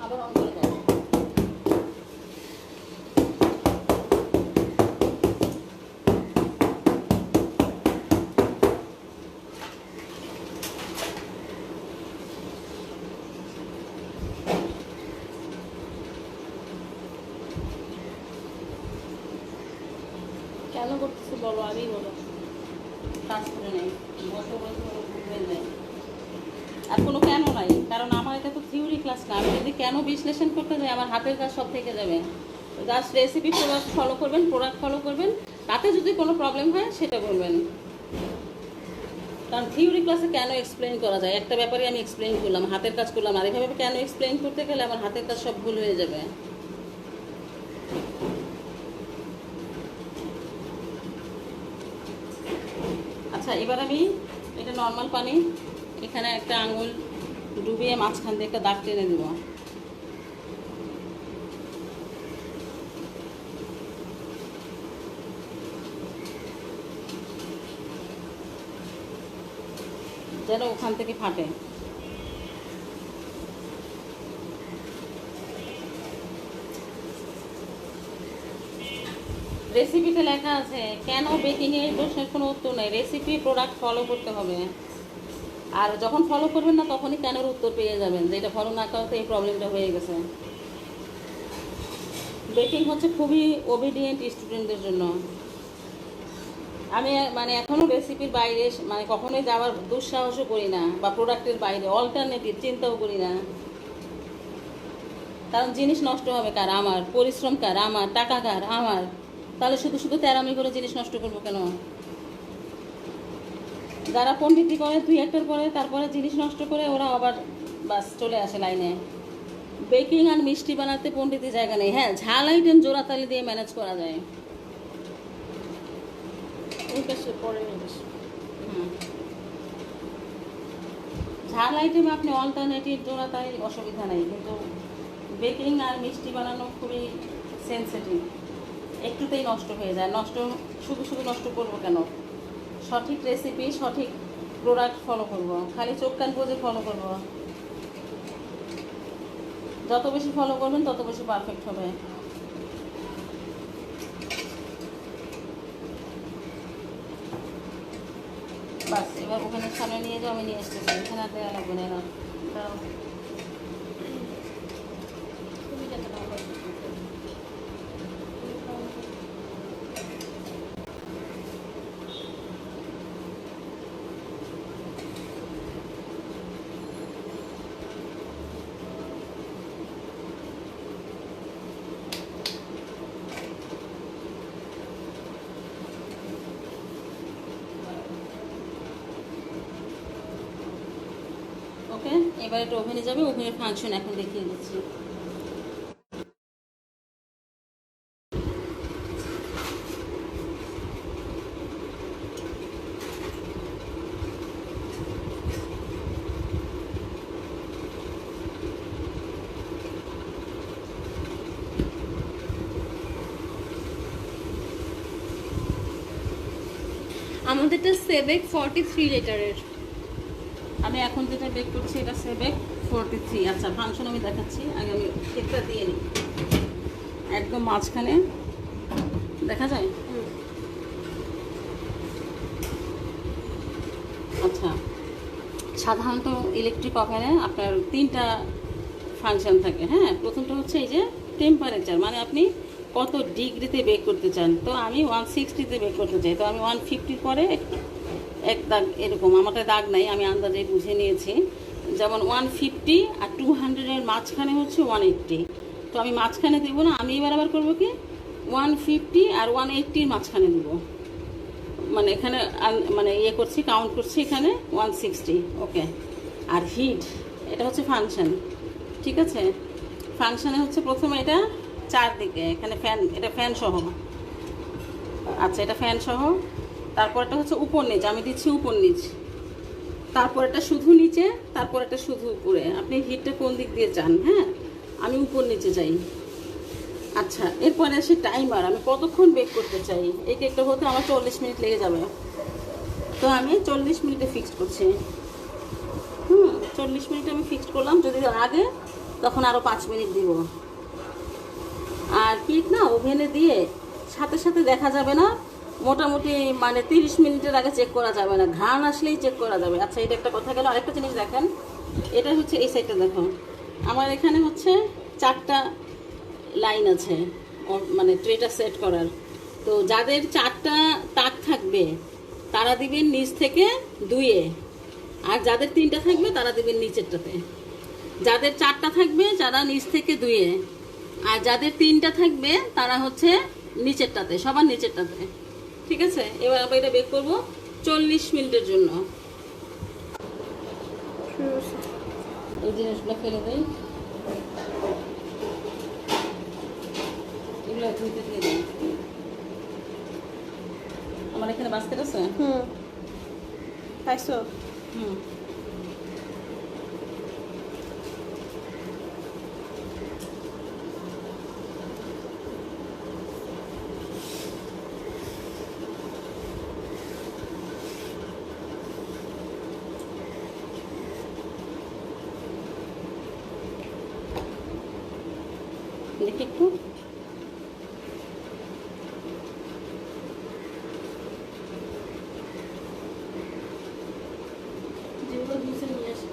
আবার অন করে দাও। কেন করতেছে বলো, আগেই বলো। কাজ করে নেই, বসে বসে বুঝবেন নেই। আর কোনো কেন নাই, কারণ আমার এটা তো থিওরি ক্লাস না। আমি যদি কেন বিশ্লেষণ করতে যাই, আমার হাতের কাজ সব থেকে যাবে। জাস্ট রেসিপি ফলো করবেন, প্রোডাক্ট ফলো করবেন, তাতে যদি কোনো প্রবলেম হয় সেটা বলবেন। কারণ থিওরি ক্লাসে কেন এক্সপ্লেইন করা যায়, একটা ব্যাপারে আমি এক্সপ্লেইন করলাম, হাতের কাজ করলাম, আর এভাবে কেন এক্সপ্লেইন করতে গেলে আমার হাতের কাজ সব ভুল হয়ে যাবে। আচ্ছা, এবার আমি এটা নর্মাল পানি, এখানে একটা আঙুল ডুবিয়ে মাঝখান দিয়ে একটা দাগ টেনে দেবো। যেন ওখান থেকে ফাটে। রেসিপিতে লেখা আছে, কেন বেকিং এর প্রশ্নের কোনো উত্তর নেই, রেসিপি প্রোডাক্ট ফলো করতে হবে। আর যখন ফলো করবেন না তখনই কেনর উত্তর পেয়ে যাবেন, যে এটা ফলো না করাতে এই প্রবলেমটা হয়ে গেছে। বেকিং হচ্ছে খুবই ওবিডিয়েন্ট স্টুডেন্টদের জন্য। আমি মানে এখনও রেসিপির বাইরে মানে কখনোই যাওয়ার দুঃসাহসও করি না, বা প্রোডাক্টের বাইরে অল্টারনেটিভ চিন্তাও করি না। কারণ জিনিস নষ্ট হবে কার? আমার। পরিশ্রম কার? আমার। টাকা কার? আমার। তাহলে শুধু শুধু তেরামি করে জিনিস নষ্ট করবো কেন? যারা পণ্ডিতি করে 2-1টার পরে তারপরে জিনিস নষ্ট করে ওরা আবার বাস চলে আসে লাইনে। বেকিং আর মিষ্টি বানাতে পণ্ডিতি জায়গা নেই। হ্যাঁ, ঝাল আইটেম জোড়াতালি দিয়ে ম্যানেজ করা যায়। ঝাল আইটেমে আপনি অল্টারনেটিভ জোড়াতালি অসুবিধা নেই, কিন্তু বেকিং আর মিষ্টি বানানো খুবই সেন্সিটিভ, একটুতেই নষ্ট হয়ে যায়। শুধু শুধু নষ্ট করবো কেন? সঠিক রেসিপি, সঠিক প্রোডাক্ট ফলো করব, খালি চোখ কান বুঝে ফলো করব। যত বেশি ফলো করবেন তত বেশি পারফেক্ট হবে। বাস, এবার ওখানে সামনে নিয়ে যাও, আমি নিয়ে আসতেছি। এখানে আর দেওয়া লাগবে না। ওকে, এবার এটা ওভেনে যাবে। ওভেনের ফাংশন এখন দেখিয়ে দিচ্ছি। আমাদেরটা সেবেক 43 লিটারের। আমি এখন যেটা বেক করছি এটা সেবেক 43। আচ্ছা, ফাংশন আমি দেখাচ্ছি। আগে আমি কেকটা দিয়ে নিই। একদম মাঝখানে দেখা যায়। আচ্ছা, সাধারণত ইলেকট্রিক ওভেনে আপনার 3টা ফাংশন থাকে। হ্যাঁ, প্রথমটা হচ্ছে এই যে টেম্পারেচার, মানে আপনি কত ডিগ্রিতে বেক করতে চান। তো আমি 160-তে বেক করতে চাই, তো আমি 150 পরে এক দাগ এরকম, আমারটা দাগ নাই, আমি আন্দাজে বুঝে নিয়েছি। যেমন 150 আর 200-এর মাঝখানে হচ্ছে 180। তো আমি মাঝখানে দেবো না, আমি এবার আবার করবো কি 150 আর 180-র মাঝখানে দেবো। মানে এখানে মানে ইয়ে করছি, কাউন্ট করছি এখানে 160। ওকে। আর হিট, এটা হচ্ছে ফাংশন। ঠিক আছে, ফাংশনে হচ্ছে প্রথমে এটা চারদিকে, এখানে ফ্যান, এটা ফ্যান সহ। আচ্ছা, এটা ফ্যান সহ। তারপরটা হচ্ছে উপর নিচ, আমি দিচ্ছি উপর নিচ। তারপর এটা শুধু নিচে, তারপর এটা শুধু উপরে। আপনি হিটটা কোন দিক দিয়ে চান? হ্যাঁ, আমি উপর নিচে চাই। আচ্ছা, এরপরে আসে টাইমার, আমি কতক্ষণ বেক করতে চাই। এই কেকটা হতে আমার 40 মিনিট লেগে যাবে, তো আমি 40 মিনিটে ফিক্সড করছি। 40 মিনিট আমি ফিক্সড করলাম। যদি আগে তখন আরও 5 মিনিট দিব। আর কেক না ওভেনে দিয়ে সাথে সাথে দেখা যাবে না, মোটামুটি মানে 30 মিনিটের আগে চেক করা যাবে না, ঘ্রাণ আসলেই চেক করা যাবে। আচ্ছা, এটা একটা কথা গেল। আরেকটা জিনিস দেখেন, এটা হচ্ছে এই সাইডটা দেখো, আমার এখানে হচ্ছে 4টা লাইন আছে মানে ট্রেটা সেট করার। তো যাদের 4টা তাক থাকবে তারা দিবেন নিচ থেকে 2-এ, আর যাদের 3টা থাকবে তারা দিবেন নিচেরটাতে। যাদের 4টা থাকবে যারা নিচ থেকে 2-এ, আর যাদের 3টা থাকবে তারা হচ্ছে নিচেরটাতে, সবার নিচেরটাতে। ঠিক আছে, এবার আমরা এটা বেক করবো 40 মিনিটের জন্য। শুরু হচ্ছে। এই জিনিসগুলো ফেলে দেই, এগুলো ধুইতে দিয়ে দিই। আমার এখানে বাস্কেট আছে। পাইছো? হুম, দেখি একটু। যেগুলো ধুইছে নিয়ে আসো।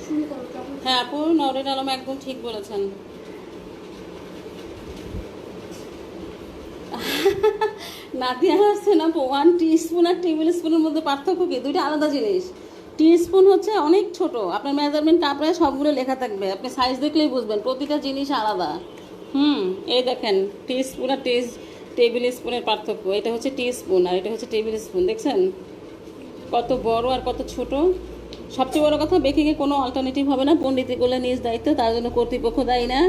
শুরু করো যখন। হ্যাঁ আপু, নওরিন আলম একদম ঠিক বলেছেন। নাদিয়া হাসান আপু, 1 টিস্পুন আর টেবিল স্পুনের মধ্যে পার্থক্য কি? দুইটা আলাদা জিনিস। টিস্পুন হচ্ছে অনেক ছোট, আপনার মেজারমেন্ট কাপড়ে সবগুলো লেখা থাকবে, আপনি সাইজ দেখলেই বুঝবেন, প্রতিটা জিনিস আলাদা। এই দেখেন, টিস্পুন আর টেবিল স্পুনের পার্থক্য। এটা হচ্ছে টিস্পুন আর এটা হচ্ছে টেবিল স্পুন, দেখছেন কত বড় আর কত ছোট। সবচেয়ে বড় কথা, বেকিংয়ে কোনো অল্টারনেটিভ হবে না, পণ্ডিতি করলে নিজ দায়িত্ব, তার জন্য কর্তৃপক্ষ দায়ী না,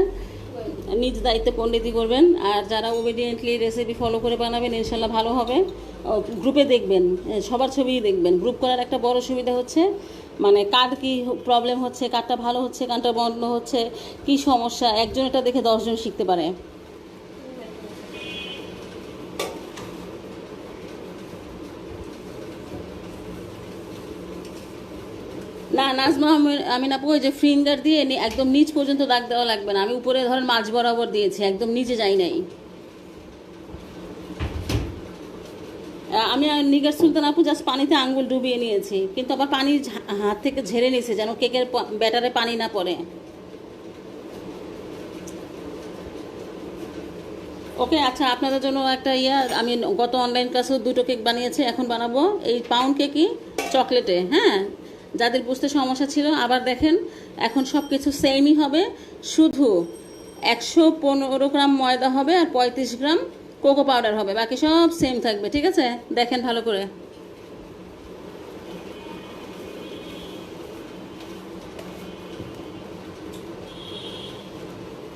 নিজ দায়িত্বে পণ্ডিতি করবেন। আর যারা ওবিডিয়েন্টলি রেসিপি ফলো করে বানাবেন ইনশাল্লাহ ভালো হবে। গ্রুপে দেখবেন, সবার ছবিই দেখবেন। গ্রুপ করার একটা বড় সুবিধা হচ্ছে, মানে কার কী প্রবলেম হচ্ছে, কারটা ভালো হচ্ছে, কারটা বন্ধ হচ্ছে, কী সমস্যা, একজন এটা দেখে 10জন শিখতে পারে। না নাজমা আমিন আপু, ওই যে ফিঙ্গার দিয়ে একদম নিচ পর্যন্ত দাগ দেওয়া লাগবে না, আমি উপরে ধরেন মাঝ বরাবর দিয়েছি, একদম নিচে যাই নাই। আমি আর নিগার সুলতান আপু জাস্ট পানিতে আঙ্গুল ডুবিয়ে নিয়েছি, কিন্তু আবার পানি হাত থেকে ঝেড়ে নিয়েছে যেন কেকের ব্যাটারে পানি না পড়ে। ওকে আচ্ছা, আপনাদের জন্য একটা আমি গত অনলাইন ক্লাসেও 2টো কেক বানিয়েছি, এখন বানাবো এই পাউন্ড কেকই চকলেটে। হ্যাঁ, যাদের বুঝতে সমস্যা ছিল আবার দেখেন, এখন সব কিছু সেমই হবে, শুধু 115 গ্রাম ময়দা হবে আর 35 গ্রাম কোকো পাউডার হবে, বাকি সব সেম থাকবে। ঠিক আছে, দেখেন ভালো করে।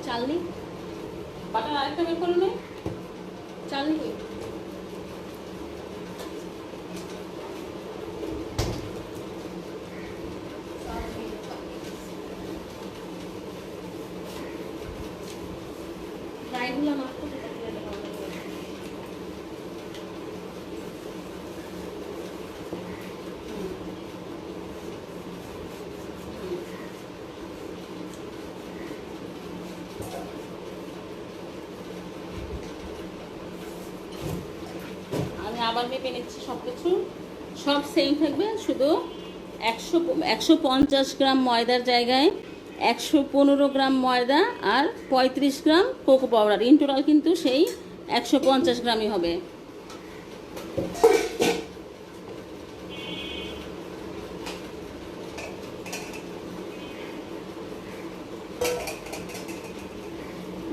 চালনি বাটার আরেকটা বের করে নেই। চালনি কই? গাইগুলো মাফ করতে থাকলে এটা ভালো লাগবে। আমি আবার মেপে নিচ্ছি সব কিছু, সব সেম থাকবে, শুধু 150 গ্রাম ময়দার জায়গায় 115 গ্রাম ময়দা আর 35 গ্রাম কোকো পাউডার, ইন টোটাল কিন্তু সেই 150 গ্রামই হবে।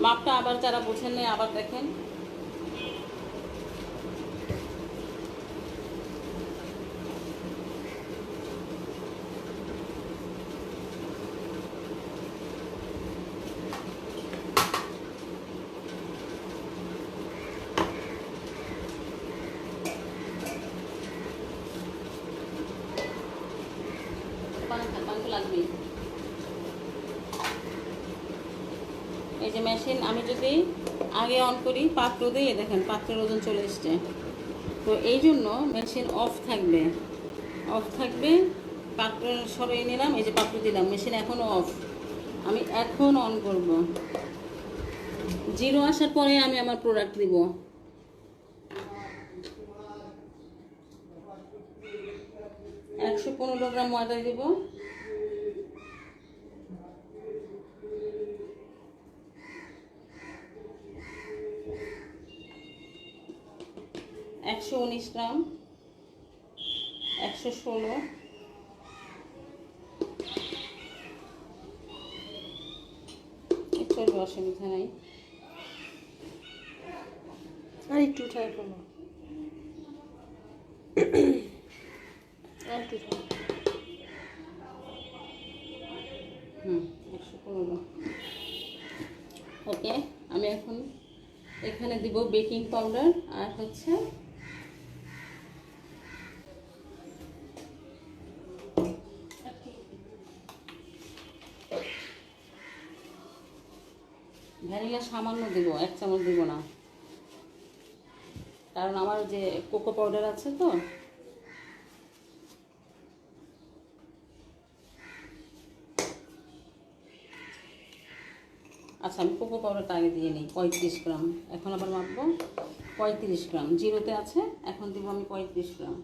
মাপটা আবার যারা বোঝেন নাই আবার দেখেন। পানি তো লাগবেই। এই যে মেশিন আমি যদি আগে অন করি, পাত্র দিয়ে দেখেন পাত্রের ওজন চলে এসছে, তো এই জন্য মেশিন অফ থাকবে, পাত্র সরিয়ে নিলাম, এই যে পাত্র দিলাম, মেশিন এখনও অফ। আমি এখন অন করব, 0 আসার পরে আমি আমার প্রোডাক্ট দিব। 115 গ্রাম ময়দা দিব, 119 গ্রাম, 116, চলবে, অসুবিধা নাই। আর একটু উঠায় ফেলো। আর একটু উঠাও। 115। ওকে, আমি এখন এখানে দিব বেকিং পাউডার আর হচ্ছে ভ্যানিলা সামান্য দিব, 1 চামচ দিব না, কারণ আমার যে কোকো পাউডার আছে তো। আচ্ছা, আমি কোকো পাউডারটা আগে দিয়ে নিই 35 গ্রাম। এখন আবার মাপবো 35 গ্রাম, জিরোতে আছে, এখন দিব আমি 35 গ্রাম।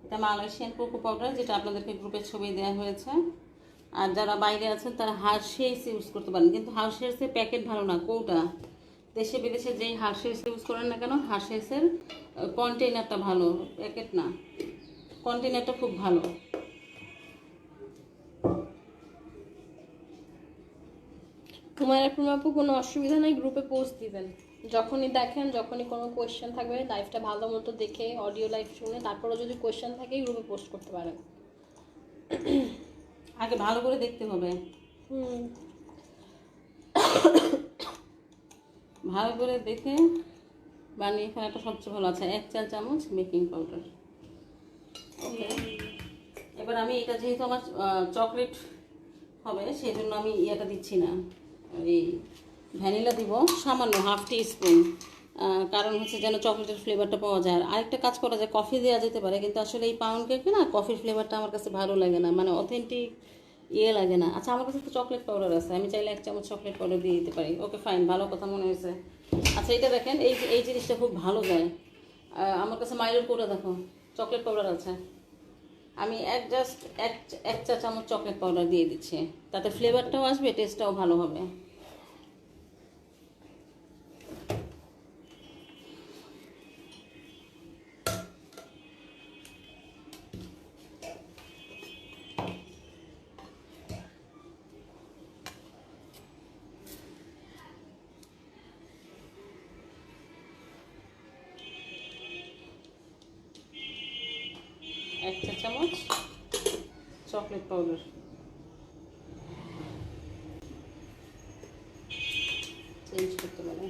এটা মালয়েশিয়ান কোকো পাউডার, যেটা আপনাদেরকে গ্রুপের ছবি দেওয়া হয়েছে। আর যারা বাইরে আছেন তারা হার্শেস ইউজ করতে পারেন, কিন্তু হার্শেসের প্যাকেট ভালো না, কোটা দেশে বিদেশে যেই হার্শেস ইউজ করেন না কেন, হার্শেসের কন্টেইনারটা ভালো, প্যাকেট না, কন্টেইনারটা খুব ভালো। হুমায়রা পূর্ণা আপু, কোনো অসুবিধা নেই, গ্রুপে পোস্ট দিবেন। যখনই দেখেন, যখনই কোনো কোয়েশ্চেন থাকবে, লাইভটা ভালো মতো দেখে অডিও লাইভ শুনে তারপরে যদি কোয়েশ্চেন থাকে গ্রুপে পোস্ট করতে পারেন। আগে ভালো করে দেখতে হবে, ভালো করে দেখে বানিয়ে ফেলাটা সবচেয়ে ভালো। আছে 1 চা চামচ বেকিং পাউডার। ওকে, এবার আমি এটা যেহেতু আমার চকলেট হবে সেই জন্য আমি ইয়েটা দিচ্ছি না, এই ভ্যানিলা দিব সামান্য, হাফ টি স্পুন, কারণ হচ্ছে যেন চকলেটের ফ্লেভারটা পাওয়া যায়। আর আরেকটা কাজ করা যায়, কফি দেওয়া যেতে পারে, কিন্তু আসলে এই পাউন্ড কেকে না কফির ফ্লেভারটা আমার কাছে ভালো লাগে না, মানে অথেন্টিক ইয়ে লাগে না। আচ্ছা, আমার কাছে তো চকলেট পাউডার আছে, আমি চাইলে 1 চামচ চকলেট পাউডার দিয়ে দিতে পারি। ওকে ফাইন, ভালো কথা মনে হয়েছে। আচ্ছা, এটা দেখেন, এই জিনিসটা খুব ভালো যায়। আমার কাছে মাইলের করে দেখো চকলেট পাউডার আছে, আমি জাস্ট এক চা চামচ চকলেট পাউডার দিয়ে দিচ্ছি, তাতে ফ্লেভারটাও আসবে, টেস্টটাও ভালো হবে। এক চা চামচ চকলেট পাউডার, চেঞ্জ করতে পারে,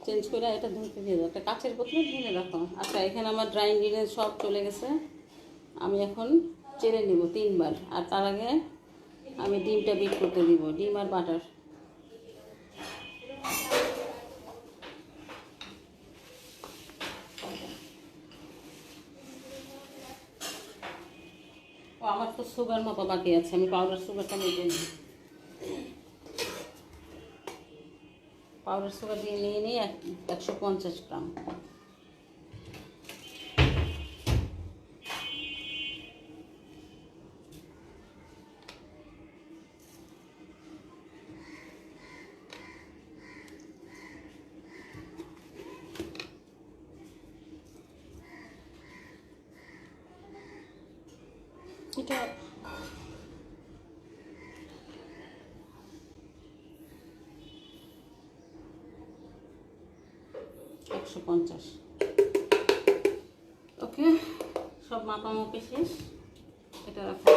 চেঞ্জ করে এটা ধুতে দিয়ে দাও, একটা কাচের বোতলে ঢেলে রাখো। আচ্ছা, এখানে আমার ড্রাই ইনগ্রিডিয়েন্ট সব চলে গেছে, আমি এখন চেড়ে নিব 3 বার। আর তার আগে আমি ডিমটা বিট করতে দিব, ডিম আর বাটার। ও, আমার তো সুগার মাপা বাকি আছে, আমি পাউডার সুগারটা মেপে নিই। পাউডার সুগার দিয়ে নিয়ে নিই 150 গ্রাম। এটা 150। ওকে, সব মাপামাপি শেষ, এটা রাখো।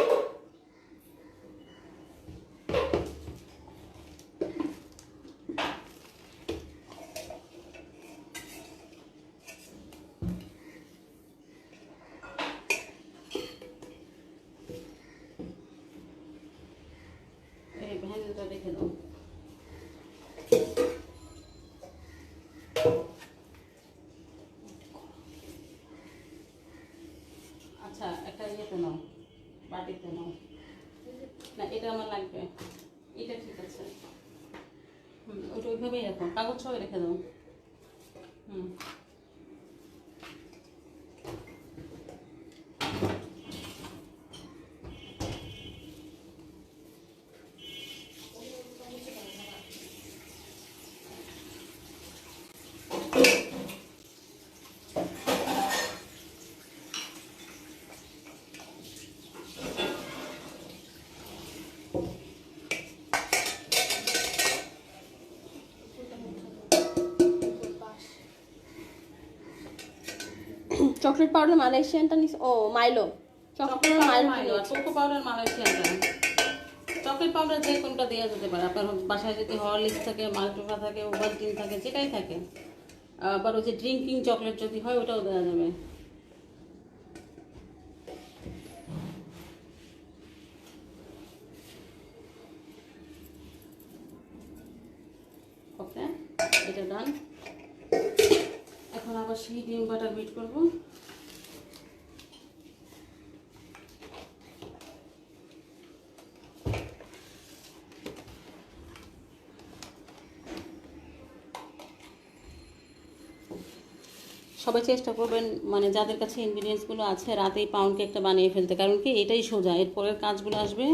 এই ভ্যানিলাটা রেখে দাও। আচ্ছা, একটা ইয়েতে নাও, বাটিতে নাও। না, এটা আমার লাগবে, এটা ঠিক আছে। ওইটা ওইভাবেই রাখো, কাগজ সবাই রেখে দাও। চকলেট পাউডার মালয়েশিয়ানটা নিস, ও মাইলো, চকলেট মাইলো মাইলো আর কোকো পাউডার মালয়েশিয়ানটা। চকলেট পাউডার যে কোনটা দেওয়া যেতে পারে আপনার বাসায়, যদি হরলিক্স থাকে, মাল্টোভা থাকে, ওভালটিন থাকে, যেটাই থাকে। আবার ওই যে ড্রিঙ্কিং চকলেট যদি হয় ওটাও দেওয়া যাবে। ওকে, এটা ডান। এখন আবার সেই ডিম বাটার বিট করবো। সবাই চেষ্টা করবেন মানে যাদের কাছে ইনগ্রিডিয়েন্টসগুলো আছে রাতেই পাউন্ড কেকটা বানিয়ে ফেলতে, কারণ কি এটাই সোজা, এরপরের কাজগুলো আসবে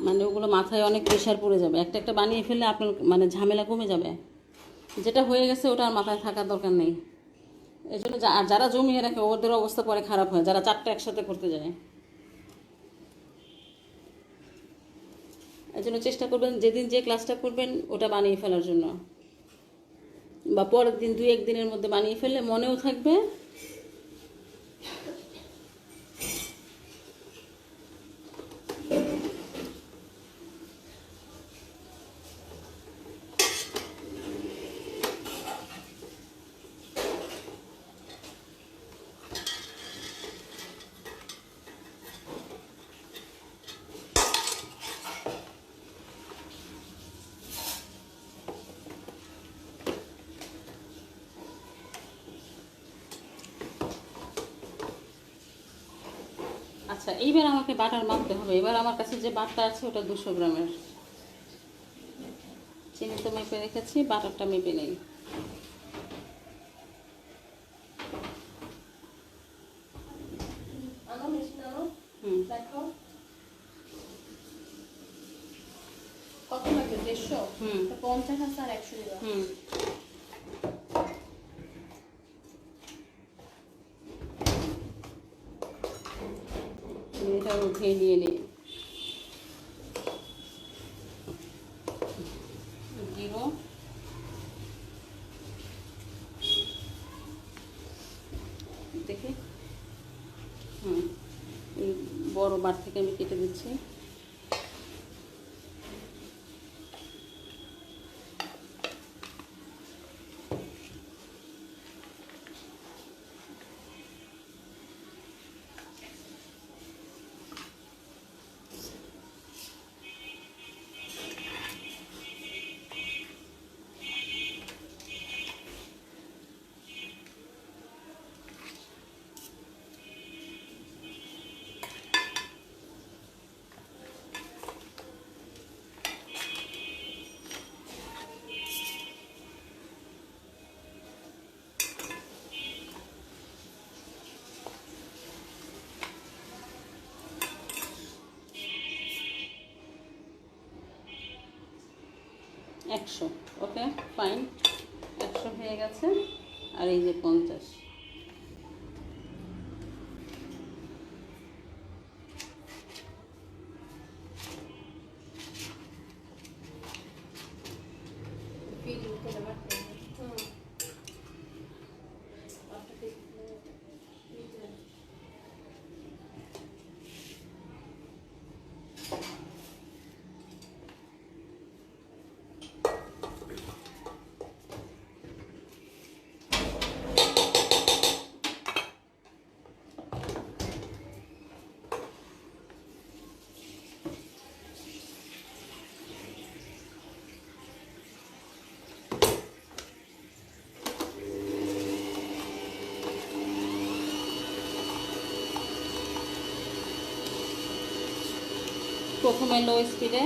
মানে ওগুলো মাথায় অনেক প্রেশার পড়ে যাবে। একটা একটা বানিয়ে ফেললে আপনার মানে ঝামেলা কমে যাবে, যেটা হয়ে গেছে ওটা আর মাথায় থাকার দরকার নেই। এই জন্য যারা জমিয়ে রাখে ওদের অবস্থা পরে খারাপ হয়, যারা চারটা একসাথে করতে যায়। এই জন্য চেষ্টা করবেন যেদিন যে ক্লাসটা করবেন ওটা বানিয়ে ফেলার জন্য, বা পরের দিন 2-1 দিনের মধ্যে বানিয়ে ফেললে মনেও থাকবে। আচ্ছা, এইবার আমাকে বাটার মাপতে হবে। এবার আমার কাছে যে বাটারটা আছে ওটা 200 গ্রামের। চিনি তো মেপে রেখেছি, বাটারটা মেপে নেই। হুম, কত লাগবে? 150? হুম, 50 আছে আর 100 দিবা। হুম। এটা উঠিয়ে নিয়ে নিই। জিরো, দেখি। হুম, এই বড় বার থেকে আমি কেটে দিচ্ছি। একশো, ওকে ফাইন, 100 হয়ে গেছে। আর এই যে 50। প্রথমে লো স্পিডে,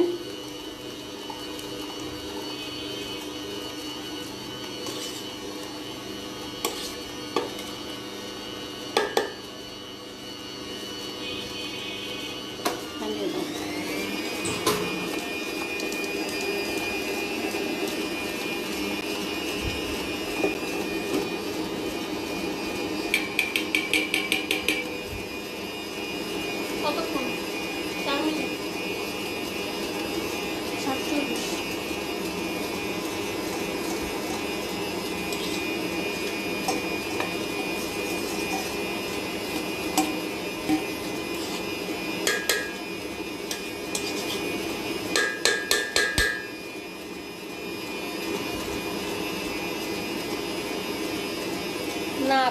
থামিয়ে দাও। কতক্ষণ? 4 মিনিট। 47।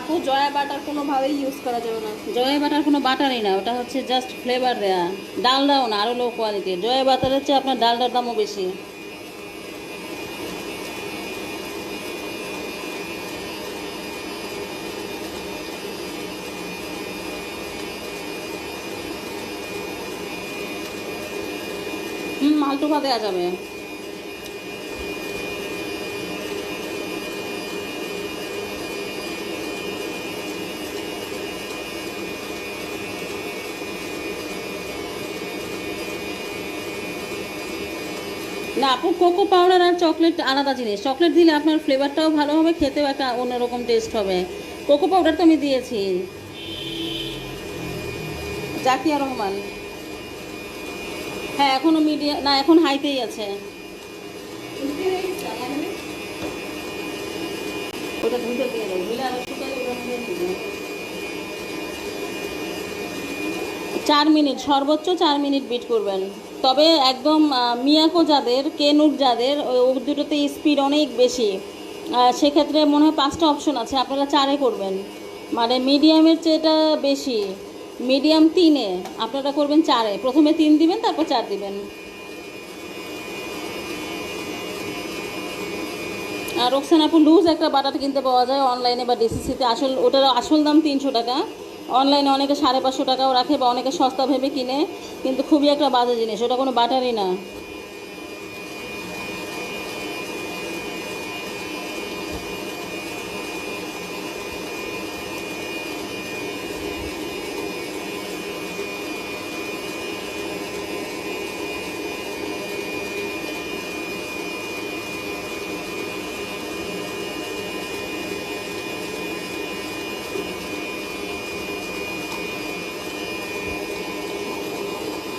আপু জয়া বাটার কোনোভাবেই ইউজ করা যাবে না। জয়া বাটার কোনো বাটারই না, ওটা হচ্ছে জাস্ট ফ্লেভার দেয়া। ডালডাও না, আরও লো কোয়ালিটির। জয়া বাটারের চেয়ে আপনার ডালডার দামও বেশি। মালটোভা দেওয়া যাবে। না আপু, কোকো পাউডার আর চকলেট আলাদা জিনিস। চকলেট দিলে আপনার ফ্লেভারটাও ভালো হবে, খেতেও একটা অন্যরকম টেস্ট হবে। কোকো পাউডার তো আমি দিয়েছি। জাকিয়া রহমান। হ্যাঁ এখনও মিডিয়াম না, এখন হাইতেই আছে। ওটা ধুতে দিয়ে দেবো, ধুলে আবার শুকালে ওটা দিয়ে দেবো। 4 মিনিট, সর্বোচ্চ 4 মিনিট বিট করবেন। তবে একদম মিয়াকো যাদের, কেনুর যাদের, ও দুটোতে স্পিড অনেক বেশি, সেক্ষেত্রে মনে হয় 5টা অপশন আছে, আপনারা 4-এ করবেন। মানে মিডিয়ামের চেয়েটা বেশি, মিডিয়াম 3-এ, আপনারা করবেন 4-এ। প্রথমে 3 দিবেন, তারপর 4 দিবেন। আর রোকসান আপু, লুজ একটা বাটার কিনতে পাওয়া যায় অনলাইনে বা ডিসিসিতে। ওটার আসল দাম 300 টাকা। অনলাইনে অনেকে 550 টাকাও রাখে, বা অনেকে সস্তা ভেবে কিনে, কিন্তু খুবই একটা বাজে জিনিস, ওটা কোনো বাটারই না।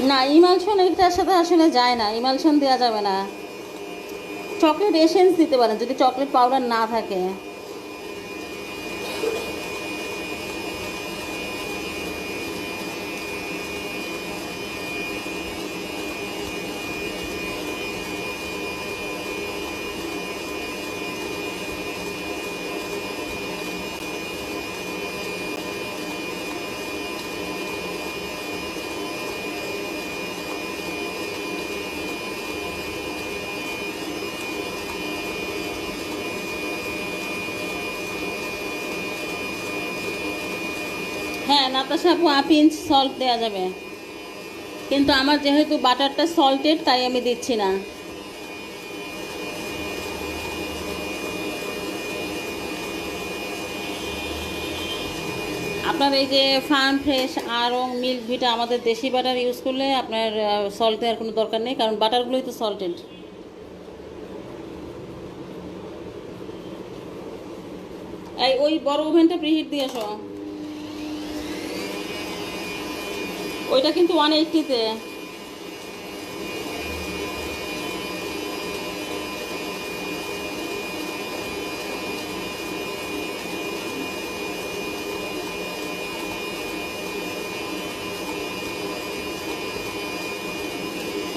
না, ইমালশন এটার সাথে আসলে যায় না, ইমালশন দেওয়া যাবে না। চকলেট এসেন্স দিতে পারেন যদি চকলেট পাউডার না থাকে। হ্যাঁ নাতাশা আপু, 1/2 ইঞ্চ সল্ট দেওয়া যাবে, কিন্তু আমার যেহেতু বাটারটা সল্টেড তাই আমি দিচ্ছি না। আপনার এই যে ফার্ম ফ্রেশ আর মিল্ক ভিটা, আমাদের দেশি বাটার ইউজ করলে আপনার সল্ট দেওয়ার কোনো দরকার নেই, কারণ বাটারগুলোই তো সল্টেড। এই ওই বড় ওভেনটা প্রিহিট দিয়ে আসো। ওইটা কিন্তু 180-তে।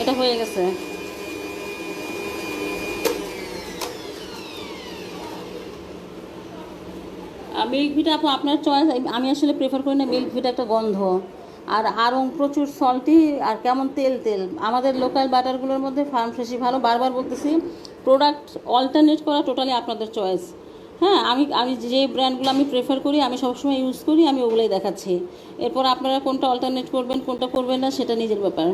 এটা হয়ে গেছে। মিল্ক ভিটা আপু আপনার চয়েস। আমি আসলে প্রেফার করি না, মিল্ক ভিটা একটা গন্ধ, আর আরং প্রচুর সল্টি, আর কেমন তেল তেল। আমাদের লোকাল বাটারগুলোর মধ্যে ফার্ম ফ্রেশই ভালো। বারবার বলতেছি, প্রোডাক্ট অল্টারনেট করা টোটালি আপনাদের চয়েস। হ্যাঁ, আমি আমি যে ব্র্যান্ডগুলো আমি প্রেফার করি, আমি সবসময় ইউজ করি, আমি ওগুলোই দেখাচ্ছি। এরপর আপনারা কোনটা অল্টারনেট করবেন, কোনটা করবেন না, সেটা নিজের ব্যাপার।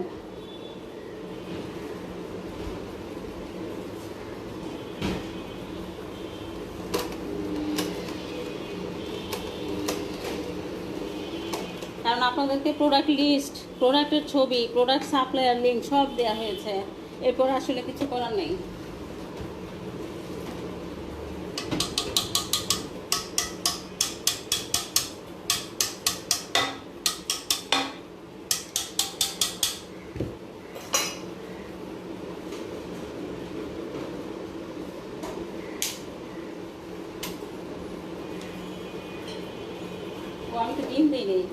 কারণ আপনাদেরকে প্রোডাক্ট লিস্ট, প্রোডাক্টের ছবি, প্রোডাক্ট সাপ্লায়ার লিঙ্ক সব দেওয়া হয়েছে, এরপর আসলে কিছু করার নেই। ও আমি তো ডিম দিই নেই।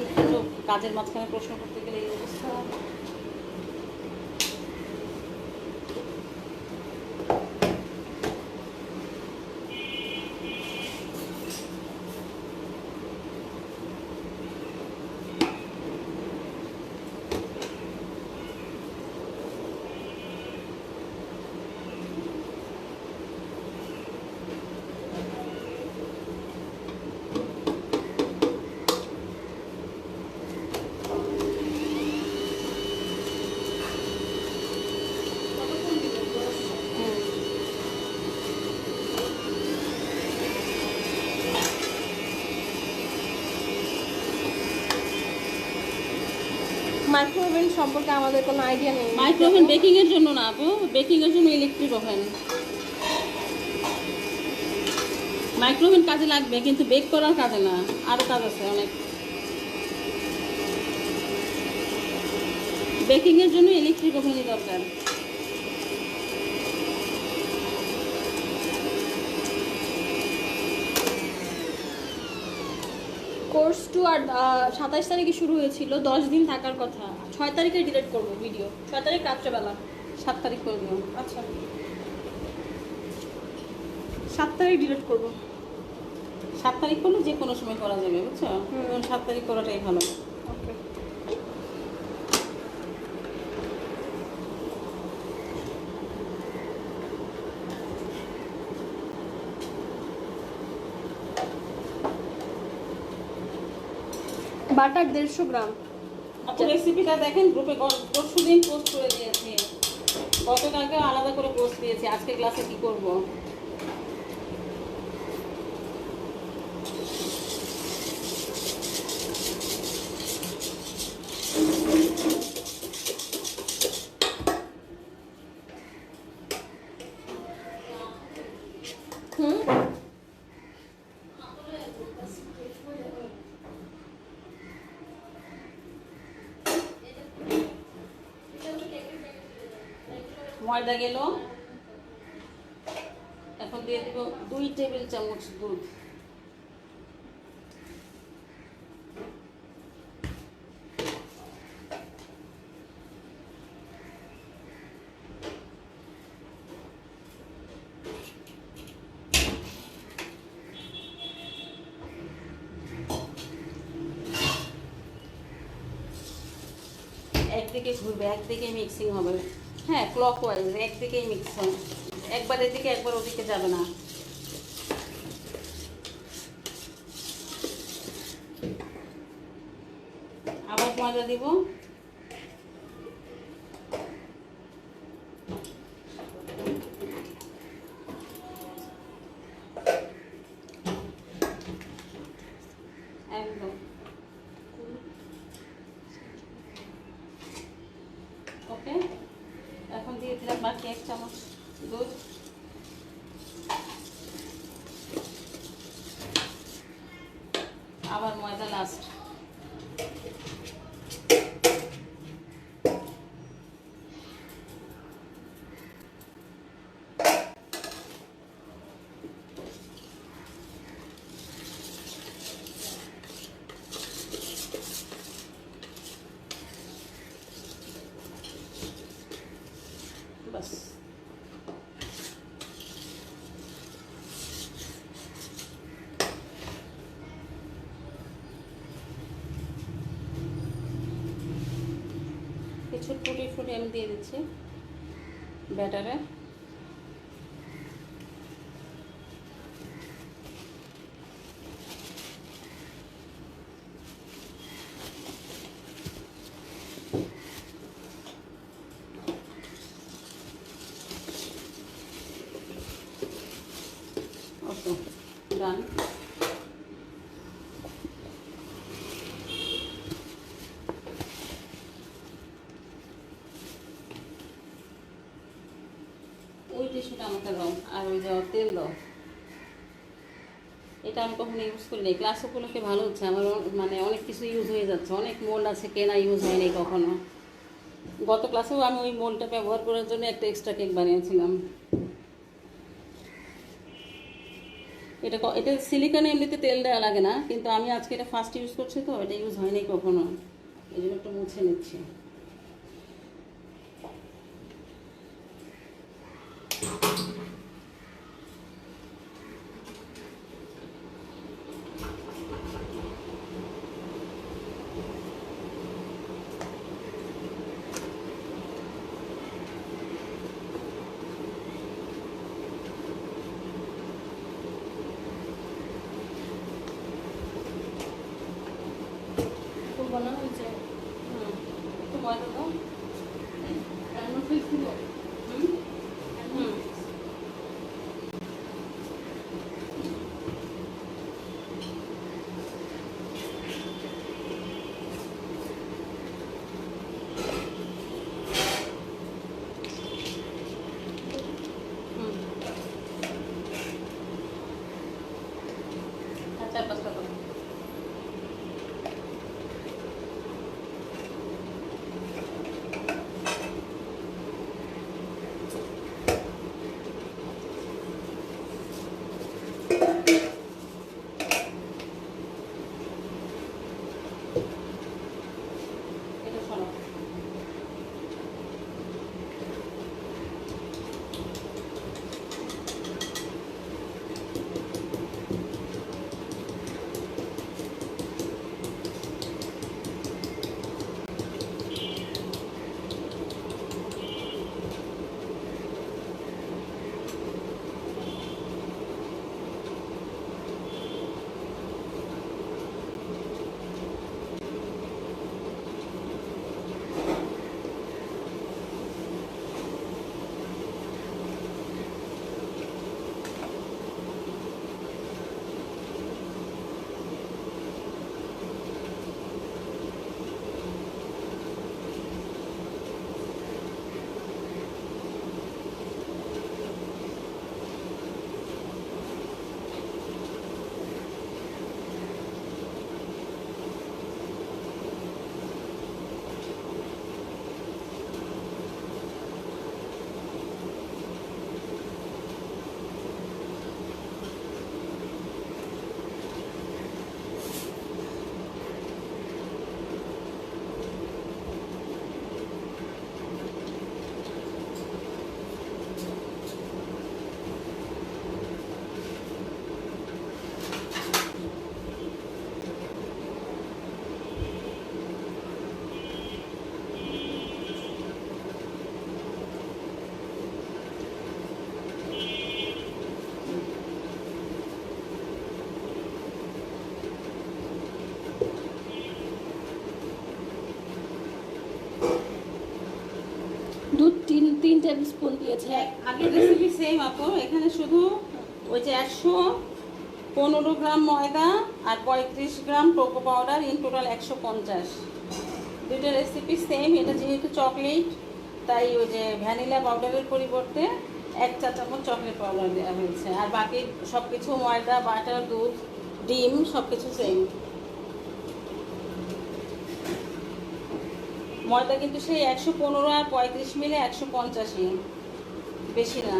একটু কাজের মাঝখানে প্রশ্ন করতে গেলে এই অবস্থা। মাইক্রোওভেন সম্পর্কে আমাদের কোনো আইডিয়া নেই। মাইক্রোওভেন বেকিংয়ের জন্য না আপু, বেকিংয়ের জন্য ইলেকট্রিক ওভেন। মাইক্রোওভেন কাজে লাগবে কিন্তু বেক করার কাজে না, আরও কাজ আছে অনেক। বেকিংয়ের জন্য ইলেকট্রিক ওভেনই দরকার। কোর্স 2 আর 27 তারিখে শুরু হয়েছিল, 10 দিন থাকার কথা। 6 তারিখে ডিলিট করবো ভিডিও, 6 তারিখ রাত্রেবেলা। 7 তারিখ করে দিও। আচ্ছা 7 তারিখ ডিলিট করবো। 7 তারিখ করলে যে কোনো সময় করা যাবে, বুঝছো? 7 তারিখ করাটাই ভালো। ওকে। বাটার 150 গ্রাম। আপনি রেসিপিটা দেখেন, গ্রুপে পরশু দিন পোস্ট করে দিয়েছি, গতকালকে আলাদা করে পোস্ট দিয়েছি। আজকে ক্লাসে কি করব? হুম। ময়দা গেল, এখন দিয়ে দিব 2 টেবিল চামচ দুধ। একদিকে ঘুরবে, একদিকে মিক্সিং হবে। হ্যাঁ, ক্লক ওয়াইজ একদিকেই মিক্স হয়, একবার এদিকে একবার ওদিকে যাবে না। আবার ময়দা দিব। একদম ওকে। এখন দিয়ে দিলাম বাকি 1 চামচ দুধ। আবার ময়দা লাস্ট। বাস। কিছু টুটি ফুটি আমি দিয়ে দিচ্ছি ব্যাটারে। ওকে, ডান। ওই টিস্যুটা আমাকে দাও, আর ওই যে তেল দাও। এটা আমি কখনো ইউজ করিনি, ক্লাস উপলক্ষে ভালো হচ্ছে আমার। মানে অনেক কিছু ইউজ হয়ে যাচ্ছে, অনেক মোল্ড আছে কেনা, ইউজ হয়নি কখনো। গত ক্লাসেও আমি ওই মোল্ডটা ব্যবহার করার জন্য একটা এক্সট্রা কেক বানিয়েছিলাম। এটা সিলিকনে এমনিতে তেল দেওয়া লাগে না, কিন্তু আমি আজকে এটা ফার্স্ট ইউজ করছি, তো এটা ইউজ হয়নি কখনো, এই জন্য একটু মুছে নিচ্ছি। করবো না ওই যে একটু ময়দা দাও। দুধ 3 টেবিল স্পুন দিয়েছে। আগের রেসিপি সেম আপু, এখানে শুধু ওই যে 115 গ্রাম ময়দা আর 35 গ্রাম কোকো পাউডার, ইন টোটাল 150। দুইটা রেসিপি সেম। এটা যেহেতু চকলেট তাই ওই যে ভ্যানিলা পাউডারের পরিবর্তে 1 চা চামচ চকলেট পাউডার দেওয়া হয়েছে, আর বাকি সব কিছু ময়দা, বাটার, দুধ, ডিম সব কিছু সেম। ময়দা কিন্তু সেই 115 আর 35 মিলে 185, বেশি না।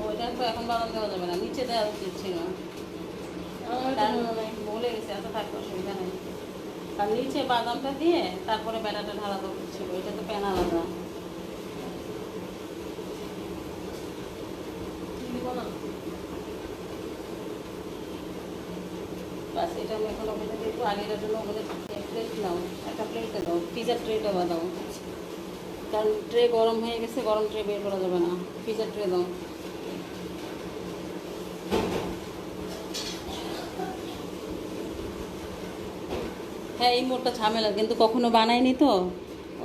ওইটা তো এখন বাদাম দেওয়া যাবে না, নিচে দেওয়া উচিত ছিল। বলে গেছে এত থাকতে অসুবিধা নেই, আর নিচে বাদামটা দিয়ে তারপরে ব্যাটাটা ঢালা দরকার ছিল, এটা তো প্যান আলাদা। বাস এটা আমি এখন ওভেনে দেখবো। আগে এটার জন্য ওভেনে প্লেট নাও, একটা প্লেটে দাও, পিজার ট্রেটা দাও, কারণ ট্রে গরম হয়ে গেছে, গরম ট্রে বের করা যাবে না, পিজার ট্রে দাও। হ্যাঁ এই মোটটা ঝামেলা, কিন্তু কখনো বানাইনি তো,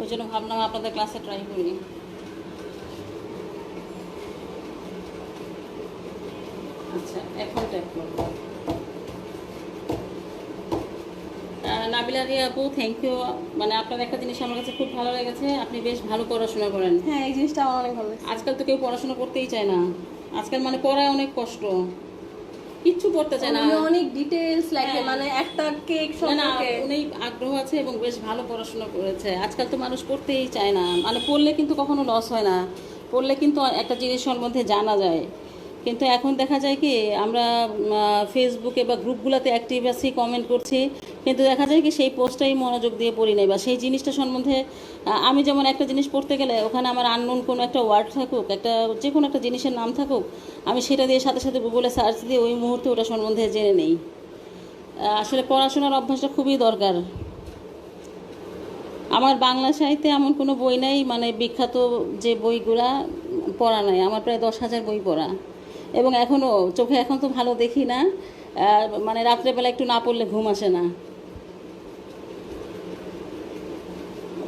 ওই জন্য ভাবলাম আপনাদের ক্লাসে ট্রাই করি। আচ্ছা এখন ট্যাপ করবো। নাবিলা রিয়া আপু থ্যাংক ইউ। মানে আপনার একটা জিনিস আমার কাছে খুব ভালো লেগেছে, আপনি বেশ ভালো পড়াশোনা করেন। হ্যাঁ এই জিনিসটা আমার অনেক ভালো লাগছে। আজকাল তো কেউ পড়াশোনা করতেই চায় না, আজকাল মানে পড়ায় অনেক কষ্ট, কিচ্ছু পড়তে চায় না। অনেক ডিটেইলস লাগে, হ্যাঁ। মানে একটা কেক না সম্পর্কে অনেক আগ্রহ আছে এবং বেশ ভালো পড়াশোনা করেছে। আজকাল তো মানুষ পড়তেই চায় না, মানে পড়লে কিন্তু কখনো লস হয় না, পড়লে কিন্তু একটা জিনিস সম্বন্ধে জানা যায়। কিন্তু এখন দেখা যায় কি আমরা ফেসবুকে বা গ্রুপগুলোতে অ্যাক্টিভ আছি, কমেন্ট করছি, কিন্তু দেখা যায় কি সেই পোস্টটাই মনোযোগ দিয়ে পড়ি নাই, বা সেই জিনিসটা সম্বন্ধে আমি যেমন একটা জিনিস পড়তে গেলে ওখানে আমার আননোন কোনো একটা ওয়ার্ড থাকুক, একটা যে কোনো একটা জিনিসের নাম থাকুক, আমি সেটা দিয়ে সাথে সাথে গুগলে সার্চ দিয়ে ওই মুহূর্তে ওটা সম্বন্ধে জেনে নেই। আসলে পড়াশোনার অভ্যাসটা খুবই দরকার। আমার বাংলা সাহিত্যে এমন কোনো বই নাই মানে বিখ্যাত যে বইগুলা পড়া নাই, আমার প্রায় 10,000 বই পড়া, এবং এখনও চোখে এখন তো ভালো দেখি না, মানে রাত্রেবেলা একটু না পড়লে ঘুম আসে না।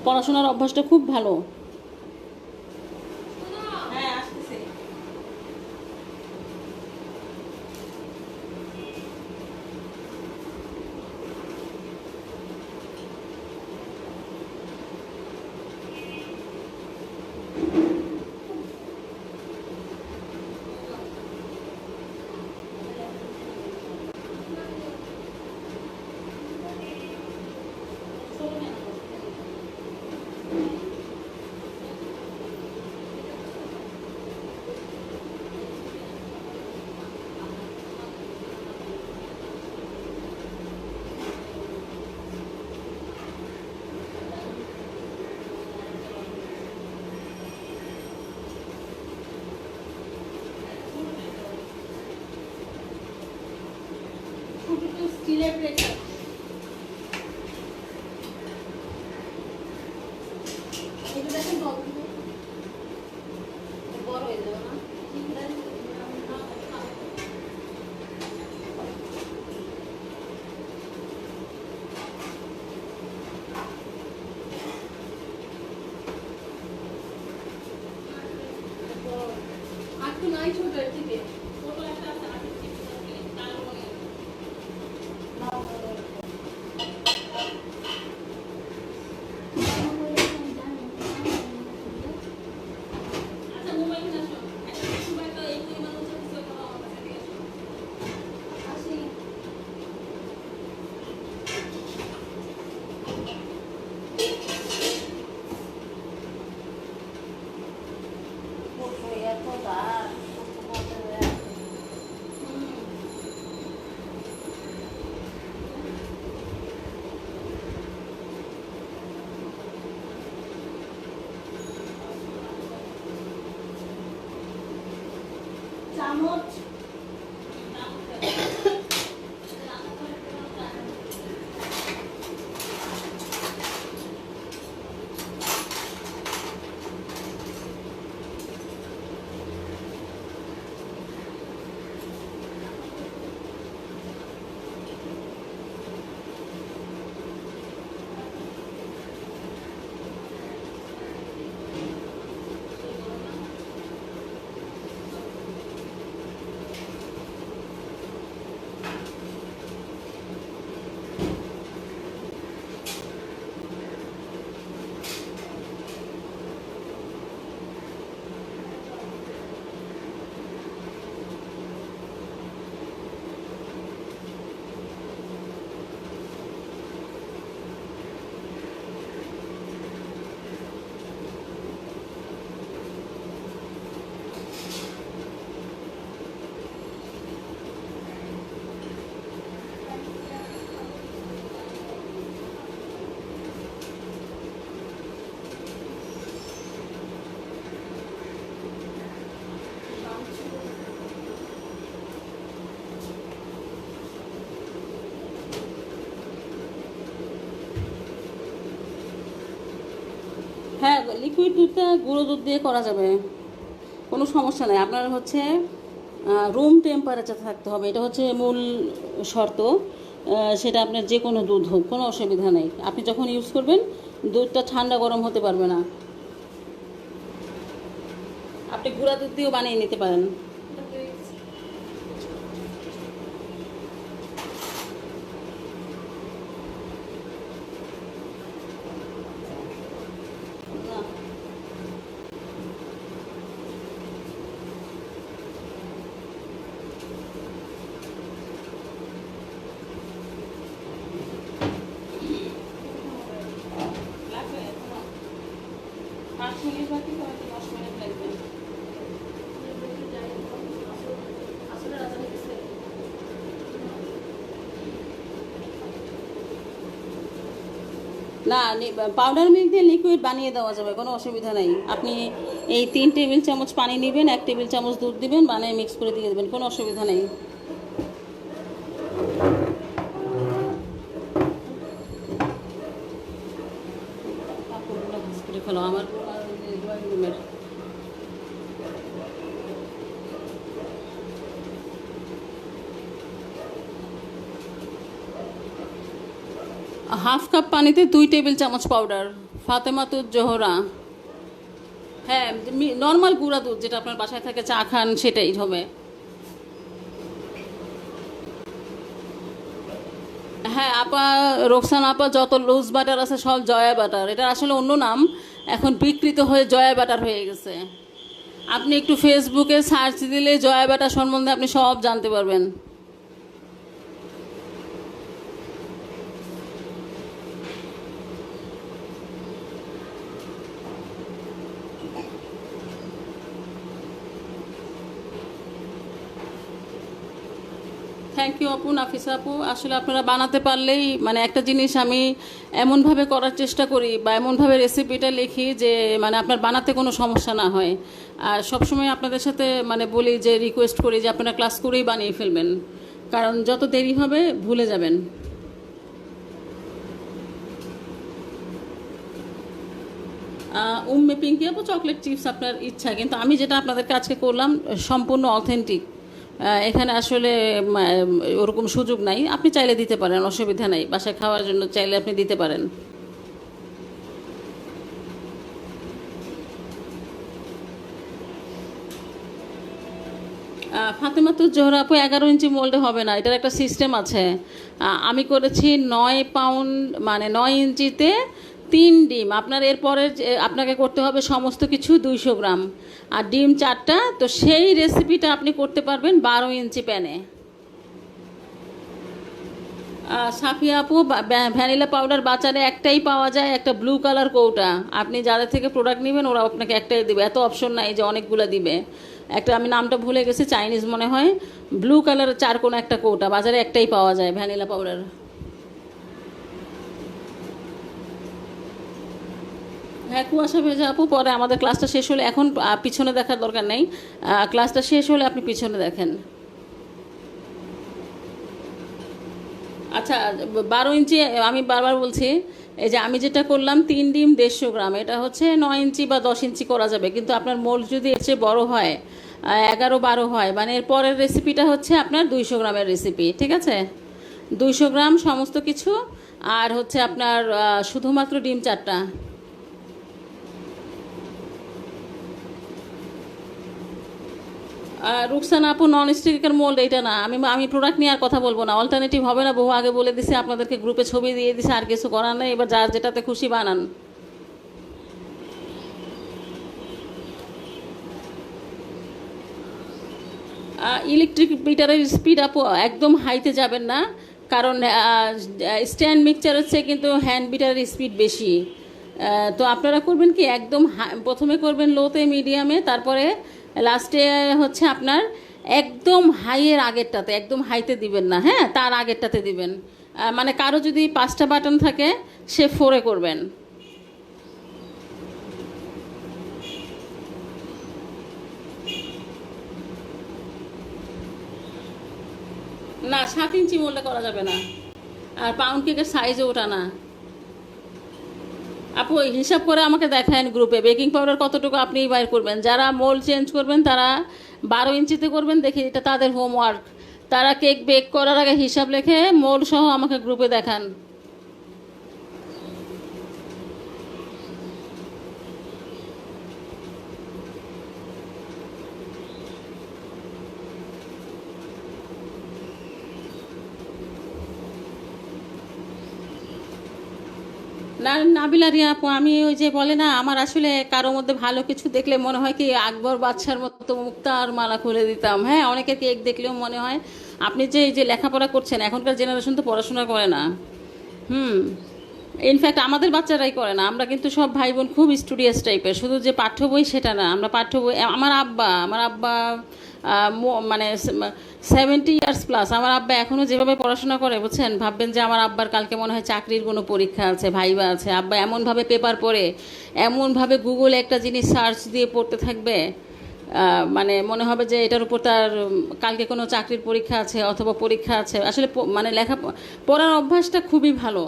পড়াশোনার অভ্যাসটা খুব ভালো। হ্যাঁ আসতেছে। বড় হয়ে যাবে না? একটু নাই ছোট এর থেকে ছোট একটা আছে আটের থেকে তার মনে আচ্ছা মোবাইল নিয়ে আসো একটা মোবাইল তো এই পরিমাণ হচ্ছে কিছু কথা আমার কাছে দিয়ে আসো আসি কত এত দাঁত, কত বড় হয়ে আছে। চামচ হ্যাঁ লিকুইড দুধটা গুঁড়ো দুধ দিয়ে করা যাবে, কোনো সমস্যা নেই। আপনার হচ্ছে রুম টেম্পারেচার থাকতে হবে, এটা হচ্ছে মূল শর্ত। সেটা আপনার যে কোনো দুধ হোক, কোনো অসুবিধা নেই। আপনি যখন ইউজ করবেন দুধটা ঠান্ডা গরম হতে পারবে না। আপনি গুঁড়া দুধ দিয়েও বানিয়ে নিতে পারেন। লাগবে 5 মিনিট বাকি, হয়তো 10 মিনিট লাগবে। আসলে রাজা গেছে। না, পাউডার মিল্ক দিয়ে লিকুইড বানিয়ে দেওয়া যাবে, কোনো অসুবিধা নেই। আপনি এই 3 টেবিল চামচ পানি নেবেন, 1 টেবিল চামচ দুধ দিবেন, বানিয়ে মিক্স করে দিয়ে দেবেন, কোনো অসুবিধা নেই। কাপড়গুলো ভাঁজ করে ফেলো আমার ড্রয়িং রুমের। হাফ কাপ পানিতে 2 টেবিল চামচ পাউডার, ফাতেমাতুজ জোহরা। হ্যাঁ, নর্মাল গুঁড়া দুধ যেটা আপনার বাসায় থাকে, চা খান, সেটাই হবে। হ্যাঁ আপা, রোকসান আপা, যত লুজ বাটার আছে সব জয়া বাটার। এটা আসলে অন্য নাম, এখন বিকৃত হয়ে জয়া বাটার হয়ে গেছে। আপনি একটু ফেসবুকে সার্চ দিলে জয়া বাটার সম্বন্ধে আপনি সব জানতে পারবেন। থ্যাংক ইউ আপু, নাফিসা আপু। আসলে আপনারা বানাতে পারলেই, মানে একটা জিনিস আমি এমনভাবে করার চেষ্টা করি বা এমনভাবে রেসিপিটা লিখি যে মানে আপনার বানাতে কোনো সমস্যা না হয়। আর সবসময় আপনাদের সাথে মানে বলি যে রিকোয়েস্ট করি যে আপনারা ক্লাস করেই বানিয়ে ফেলবেন। কারণ যত দেরি হবে ভুলে যাবেন। পিঙ্কি আপু চকলেট চিপস আপনার ইচ্ছা, কিন্তু আমি যেটা আপনাদেরকে আজকে করলাম সম্পূর্ণ অথেন্টিক। এখানে আসলে ওরকম সুযোগ নাই, আপনি চাইলে দিতে পারেন, অসুবিধা নাই, বাসায় খাওয়ার জন্য চাইলে আপনি দিতে পারেন। ফাতেমাতুজ জোহরা আপু 11 ইঞ্চি মোল্ডে হবে না, এটার একটা সিস্টেম আছে। আমি করেছি 9 পাউন্ড, মানে 9 ইঞ্চিতে 3 ডিম। আপনার এরপরে আপনাকে করতে হবে সমস্ত কিছু 200 গ্রাম, আর ডিম 4টা। তো সেই রেসিপিটা আপনি করতে পারবেন 12 ইঞ্চি প্যানে। সাফিয়া আপু, ভ্যানিলা পাউডার বাজারে একটাই পাওয়া যায়, একটা ব্লু কালার কৌটা। আপনি যাদের থেকে প্রোডাক্ট নেবেন ওরা আপনাকে একটাই দিবে, এত অপশন নাই যে অনেকগুলো দিবে। একটা আমি নামটা ভুলে গেছি, চাইনিজ মনে হয়, ব্লু কালারের 4 কোনো একটা কৌটা, বাজারে একটাই পাওয়া যায় ভ্যানিলা পাউডার। হ্যাঁ, কুয়াশা ভেজা আপু পরে আমাদের ক্লাসটা শেষ হলে, এখন পিছনে দেখার দরকার নেই, ক্লাসটা শেষ হলে আপনি পিছনে দেখেন। আচ্ছা, 12 ইঞ্চি আমি বারবার বলছি, এই যে আমি যেটা করলাম 3 ডিম 150 গ্রাম, এটা হচ্ছে 9 ইঞ্চি বা 10 ইঞ্চি করা যাবে, কিন্তু আপনার মোল্ড যদি এর চেয়ে বড়ো হয়, 11-12 হয়, মানে এর পরের রেসিপিটা হচ্ছে আপনার 200 গ্রামের রেসিপি, ঠিক আছে? 200 গ্রাম সমস্ত কিছু, আর হচ্ছে আপনার শুধুমাত্র ডিম 4টা। রুকসানা আপু, নন স্টিকের মোল্ড এটা না, আমি প্রোডাক্ট নিয়ে আর কথা বলবো না, অল্টারনেটিভ হবে না, বহু আগে বলে দিছি আপনাদেরকে, গ্রুপে ছবি দিয়ে দিছে, আর কিছু করার নেই, এবার যার যেটাতে খুশি বানান। ইলেকট্রিক বিটারের স্পিড আপু একদম হাইতে যাবেন না, কারণ স্ট্যান্ড মিক্সচার হচ্ছে কিন্তু হ্যান্ড বিটারের স্পিড বেশি। তো আপনারা করবেন কি, একদম প্রথমে করবেন লোতে, মিডিয়ামে, তারপরে লাস্টে হচ্ছে আপনার একদম হাইয়ের আগেরটাতে, একদম হাইতে দিবেন না, হ্যাঁ, তার আগেরটাতে দিবেন। মানে কারো যদি 5টা বাটন থাকে, সে 4-এ করবেন। না, 7 ইঞ্চি মোল্ডে করা যাবে না, আর পাউন্ড কেকের সাইজও ওটা না। আপু হিসাব করে আমাকে দেখান গ্রুপে, বেকিং পাউডার কতটুকু আপনি বাইর করবেন। যারা মোল্ড চেঞ্জ করবেন তারা 12 ইঞ্চিতে করবেন, দেখি এটা তাদের হোমওয়ার্ক। তারা কেক বেক করার আগে হিসাব লেখে মোল্ড সহ আমাকে গ্রুপে দেখান। না, নাবিলা রিয়া আপু, আমি ওই যে বলে না, আমার আসলে কারোর মধ্যে ভালো কিছু দেখলে মনে হয় কি আকবর বাদশার মতো মুক্তার মালা খুলে দিতাম। হ্যাঁ, অনেকের কেক দেখলেও মনে হয়। আপনি যে এই যে লেখাপড়া করছেন, এখনকার জেনারেশন তো পড়াশোনা করে না। হুম, ইনফ্যাক্ট আমাদের বাচ্চারাই করে না, আমরা কিন্তু সব ভাই বোন খুব স্টুডিয়াস টাইপের, শুধু যে পাঠ্য বই সেটা না, আমরা পাঠ্য বই, আমার আব্বা মানে 70 ইয়ার্স প্লাস, আমার আব্বা এখনও যেভাবে পড়াশোনা করে বুঝছেন, ভাববেন যে আমার আব্বার কালকে মনে হয় চাকরির কোনো পরীক্ষা আছে, ভাইবা আছে। আব্বা এমনভাবে পেপার পড়ে, এমনভাবে গুগলে একটা জিনিস সার্চ দিয়ে পড়তে থাকবে, মানে মনে হবে যে এটার উপর তার কালকে কোনো চাকরির পরীক্ষা আছে অথবা পরীক্ষা আছে। আসলে মানে পড়ার অভ্যাসটা খুবই ভালো।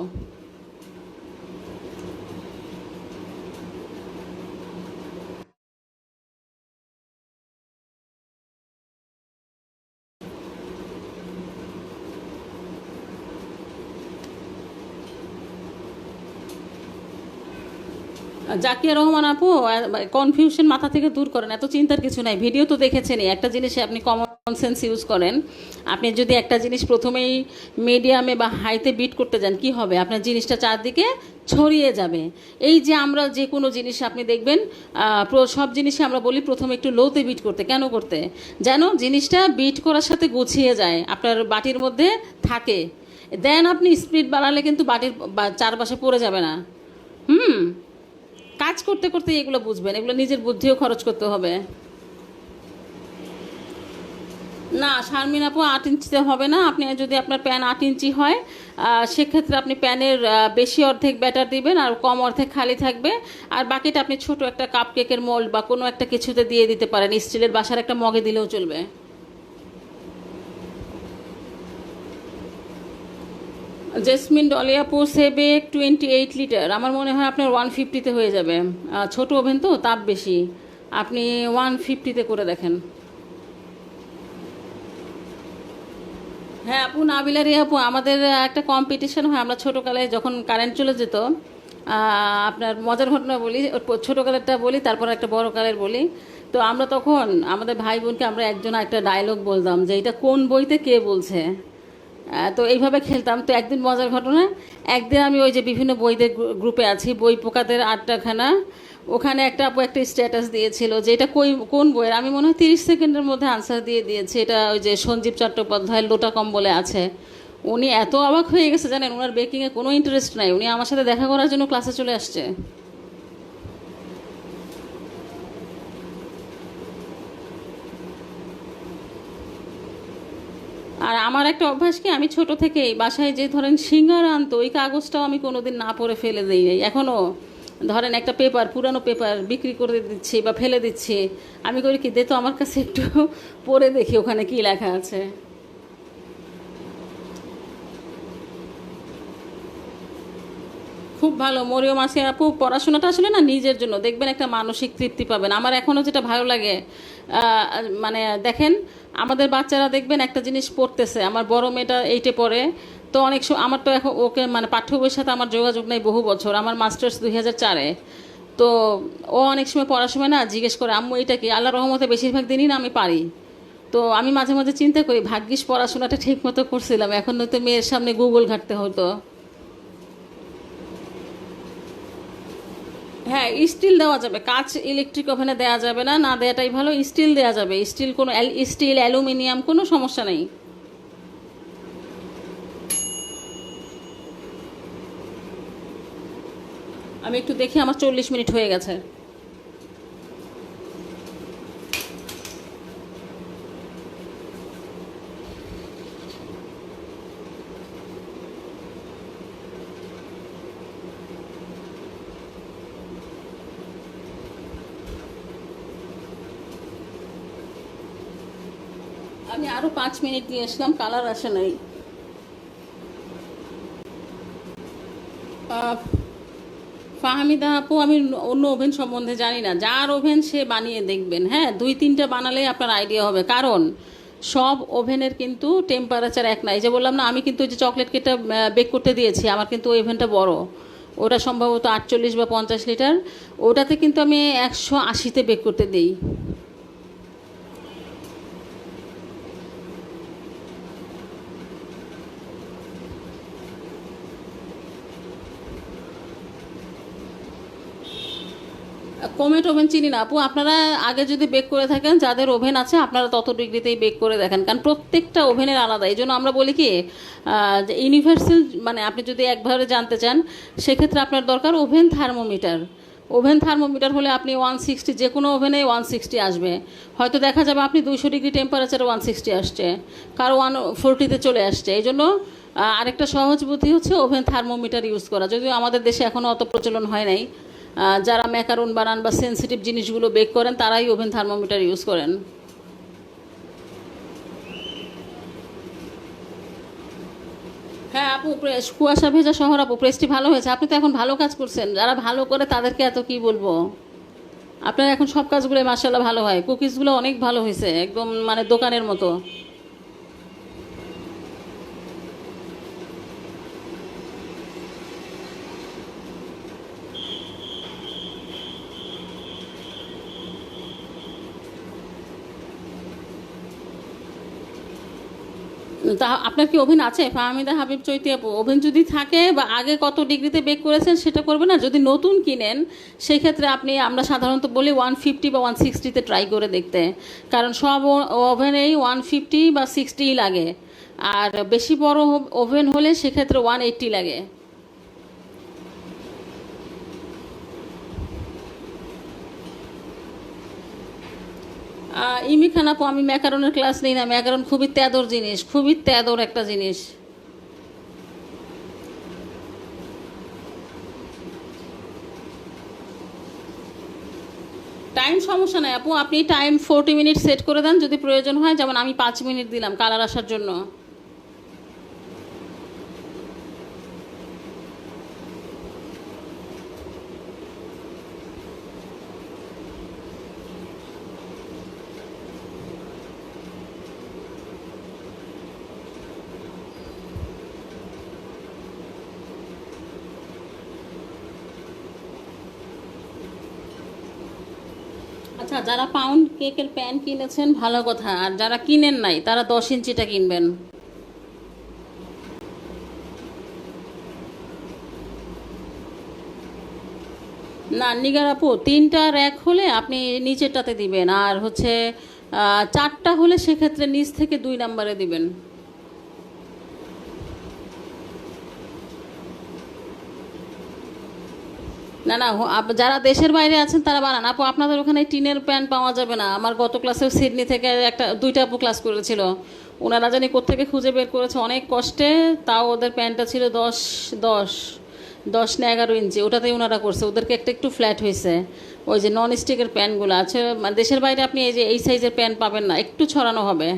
জাকিয়া রহমান আপু, কনফিউশন মাথা থেকে দূর করেন, এত চিন্তার কিছু নাই, ভিডিও তো দেখেছেনই। একটা জিনিসে আপনি কমন সেন্স ইউজ করেন। আপনি যদি একটা জিনিস প্রথমেই মিডিয়ামে বা হাইতে বিট করতে যান, কি হবে, আপনার জিনিসটা চারদিকে ছড়িয়ে যাবে। এই যে আমরা যে কোনো জিনিস আপনি দেখবেন, সব জিনিসে আমরা বলি প্রথমে একটু লোতে বিট করতে, কেন করতে, যেন জিনিসটা বিট করার সাথে গুছিয়ে যায়, আপনার বাটির মধ্যে থাকে। দেন আপনি স্পিড বাড়ালে কিন্তু বাটির চারপাশে পড়ে যাবে না। হুম, কাজ করতে করতে এগুলো বুঝবেন, এগুলো নিজের বুদ্ধিও খরচ করতে হবে। না শারমিন আপু, 8 ইঞ্চিতে হবে না। আপনি যদি আপনার প্যান 8 ইঞ্চি হয়, সেক্ষেত্রে আপনি প্যানের বেশি অর্ধেক ব্যাটার দিবেন আর কম অর্ধেক খালি থাকবে, আর বাকিটা আপনি ছোট একটা কাপ কেকের মোল্ড বা কোনো একটা কিছুতে দিয়ে দিতে পারেন, স্টিলের বাসার একটা মগে দিলেও চলবে। জেসমিন ডলি আপু সেবেক 28 লিটার, আমার মনে হয় আপনার 150-তে হয়ে যাবে। ছোট ওভেন তো, তাপ বেশি, আপনি 150-তে করে দেখেন। হ্যাঁ আপু, নাবিলারি আপু, আমাদের একটা কম্পিটিশন হয়, আমরা ছোটোকালে যখন কারেন্ট চলে যেত, আপনার মজার ঘটনা বলি, ছোটোকালেরটা বলি, তারপর একটা বড় কালের বলি। তো আমরা তখন আমাদের ভাই বোনকে আমরা একজন একটা ডায়লগ বলতাম যে এটা কোন বইতে কে বলছে। তো এইভাবে খেলতাম। তো একদিন মজার ঘটনা, একদিন আমি ওই যে বিভিন্ন বইদের গ্রুপে আছি, বই পোকাদের আড্ডাখানা, ওখানে একটা আপু একটা স্ট্যাটাস দিয়েছিল যে এটা কোন বইয়ের, আমি মনে হয় 30 সেকেন্ডের মধ্যে আনসার দিয়ে দিয়েছি। এটা ওই যে সঞ্জীব চট্টোপাধ্যায়ের লোটা কম্বলে আছে। উনি এত অবাক হয়ে গেছে জানেন, ওনার বেকিংয়ে কোনো ইন্টারেস্ট নাই, উনি আমার সাথে দেখা করার জন্য ক্লাসে চলে আসছে। আর আমার একটা অভ্যাস কি, আমি ছোট থেকেই বাসায় যে ধরেন সিঙ্গারা আনতো, ওই কাগজটাও আমি কোনোদিন না পড়ে ফেলে দিই নাই এখনও। ধরেন একটা পেপার, পুরানো পেপার বিক্রি করে দিচ্ছি বা ফেলে দিচ্ছি, আমি করি কি, দে তো আমার কাছে একটু পড়ে দেখি ওখানে কি লেখা আছে। খুব ভালো মরিয়ম আসিয়া আপু, পড়াশোনাটা আসলে না নিজের জন্য, দেখবেন একটা মানসিক তৃপ্তি পাবেন। আমার এখনও যেটা ভালো লাগে, মানে দেখেন আমাদের বাচ্চারা দেখবেন একটা জিনিস পড়তেছে, আমার বড় মেয়েটা 8-এ পড়ে। তো অনেক আমার তো এখন ওকে মানে পাঠ্য বইয়ের সাথে আমার যোগাযোগ নেই বহু বছর, আমার মাস্টার্স 2004-এ। তো ও অনেক সময় পড়ার সময় না জিজ্ঞেস করে, আম্মু এটা কি, আল্লাহ রহমতে বেশিরভাগ দিনই না আমি পারি। তো আমি মাঝে মাঝে চিন্তা করি, ভাগ্যিস পড়াশোনাটা ঠিক মতো করছিলাম, এখন নয়তো মেয়ের সামনে গুগল ঘাঁটতে হতো। হ্যাঁ স্টিল দেওয়া যাবে, কাঁচ ইলেকট্রিক ওভেনে দেওয়া যাবে না, না দেওয়াটাই ভালো। স্টিল দেওয়া যাবে, স্টিল কোনো স্টিল অ্যালুমিনিয়াম কোনো সমস্যা নেই। আমি একটু দেখি, আমার 40 মিনিট হয়ে গেছে। আমি আরও 5 মিনিট দিয়ে আসলাম, কালার আসে নাই। আহ, ফাহমিদা আপু, আমি অন্য ওভেন সম্বন্ধে জানি না, যার ওভেন সে বানিয়ে দেখবেন। হ্যাঁ 2-3টা বানালেই আপনার আইডিয়া হবে, কারণ সব ওভেনের কিন্তু টেম্পারেচার এক না। এই যে বললাম না, আমি কিন্তু ওই যে চকলেট কেকটা বেক করতে দিয়েছি, আমার কিন্তু ওই ওভেনটা বড়, ওটা সম্ভবত 48 বা 50 লিটার। ওটাতে কিন্তু আমি 180-তে বেক করতে দিই। কোমেট ওভেন চিনি না আপু, আপনারা আগে যদি বেক করে থাকেন, যাদের ওভেন আছে আপনারা তত ডিগ্রিতেই বেক করে দেখেন, কারণ প্রত্যেকটা ওভেনের আলাদা। এই জন্য আমরা বলি কি, যে ইউনিভার্সাল, মানে আপনি যদি একবারে জানতে চান, সেক্ষেত্রে আপনার দরকার ওভেন থার্মোমিটার। ওভেন থার্মোমিটার হলে আপনি 160, যে কোনো ওভেনে 160 আসবে। হয়তো দেখা যাবে আপনি 200 ডিগ্রি টেম্পারেচারে 160 আসছে, কারো 140-তে চলে আসছে। এই জন্য আরেকটা সহজ বুদ্ধি হচ্ছে ওভেন থার্মোমিটার ইউজ করা, যদিও আমাদের দেশে এখনও অত প্রচলন হয় নাই। যারা ম্যাকারন বানান বা সেনসিটিভ জিনিসগুলো বেক করেন, তারাই ওভেন থার্মোমিটার ইউজ করেন। হ্যাঁ আপু, কুয়াশা ভেজা শহর আপু, প্রেসটি ভালো হয়েছে। আপনি তো এখন ভালো কাজ করছেন, যারা ভালো করে তাদেরকে এত কি বলবো। আপনার এখন সব কাজগুলো মাশাআল্লাহ ভালো হয়, কুকিজগুলো অনেক ভালো হয়েছে, একদম মানে দোকানের মতো। তা আপনার কি ওভেন আছে ফাহমিদা হাবিব চৈতি আপু? ওভেন যদি থাকে বা আগে কত ডিগ্রিতে বেক করেছেন সেটা করবেন। আর যদি নতুন কিনেন সেই ক্ষেত্রে আমরা সাধারণত বলি 150 বা 160-তে ট্রাই করে দেখতে, কারণ সব ওভেনেই 150 বা 60 লাগে। আর বেশি বড় ওভেন হলে সেক্ষেত্রে 180 লাগে। ইমি খান আপু, আমি ম্যাকারনের ক্লাস নিই না, ম্যাকারন খুবই তেদর জিনিস, খুবই তেদর একটা জিনিস। টাইম সমস্যা নাই আপু, আপনি টাইম 40 মিনিট সেট করে দেন যদি প্রয়োজন হয়, যেমন আমি 5 মিনিট দিলাম কালার আসার জন্য। আচ্ছা, যারা পাউন্ড কেকের প্যান কিনেছেন ভালো কথা, আর যারা কিনেন নাই তারা 10 ইঞ্চিটা কিনবেন। না নিগার আপু, 3টা র্যাক হলে আপনি নিচেরটাতে দিবেন, আর হচ্ছে 4টা হলে সেক্ষেত্রে নিচ থেকে 2 নম্বরে দিবেন। না না, যারা দেশের বাইরে আছেন তারা বানান আপু, আপনাদের ওখানে টিনের প্যান পাওয়া যাবে না। আমার গত ক্লাসেও সিডনি থেকে দুইটা আপু ক্লাস করেছিল, ওনারা জানি কোত্থেকে খুঁজে বের করেছে অনেক কষ্টে, তাও ওদের প্যানটা ছিল 10 না 11 ইঞ্চি, ওটাতেই ওনারা করছে, ওদেরকে একটা একটু ফ্ল্যাট হয়েছে। ওই যে নন স্টিকের প্যানগুলো আছে, মানে দেশের বাইরে আপনি এই যে এই সাইজের প্যান পাবেন না, একটু ছড়ানো হবে।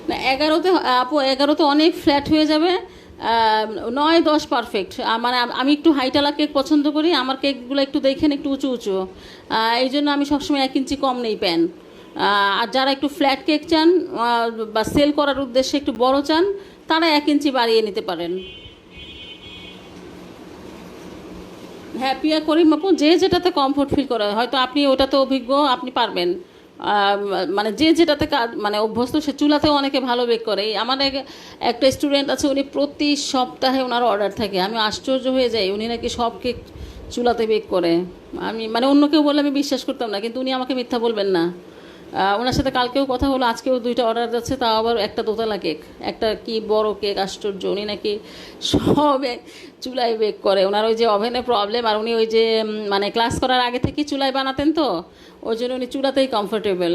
না 11তে আপু, 11তে অনেক ফ্ল্যাট হয়ে যাবে। 9 10 পারফেক্ট। মানে আমি একটু হাইটালা কেক পছন্দ করি, আমার কেকগুলো একটু দেখেন একটু উঁচু উঁচু, এই জন্য আমি সবসময় 1 ইঞ্চি কম নেই প্যান। আর যারা একটু ফ্ল্যাট কেক চান বা সেল করার উদ্দেশ্যে একটু বড় চান, তারা 1 ইঞ্চি বাড়িয়ে নিতে পারেন। হ্যাঁ পিয়া করিম আপু, যে যেটাতে কমফোর্ট ফিল করে, হয়তো আপনি ওটাতে অভিজ্ঞ, আপনি পারবেন। আহ, মানে যে যেটাতে কাজ মানে অভ্যস্ত, সে চুলাতেও অনেকে ভালো বেক করে। এই আমার একটা স্টুডেন্ট আছে, উনি প্রতি সপ্তাহে ওনার অর্ডার থাকে, আমি আশ্চর্য হয়ে যাই, উনি নাকি সব কেক চুলাতে বেক করে। আমি মানে অন্য কেউ বললে আমি বিশ্বাস করতাম না, কিন্তু উনি আমাকে মিথ্যা বলবেন না। ওনার সাথে কালকেও কথা হলো, আজকেও 2টা অর্ডার যাচ্ছে, তাও আবার একটা দোতলা কেক, একটা কি বড় কেক, আশ্চর্য। উনি নাকি সব চুলায় বেক করে, ওনার ওই যে ওভেনে প্রবলেম, আর উনি ওই যে মানে ক্লাস করার আগে থেকে চুলায় বানাতেন, তো ওই জন্য উনি চুলাতেই কমফোর্টেবল।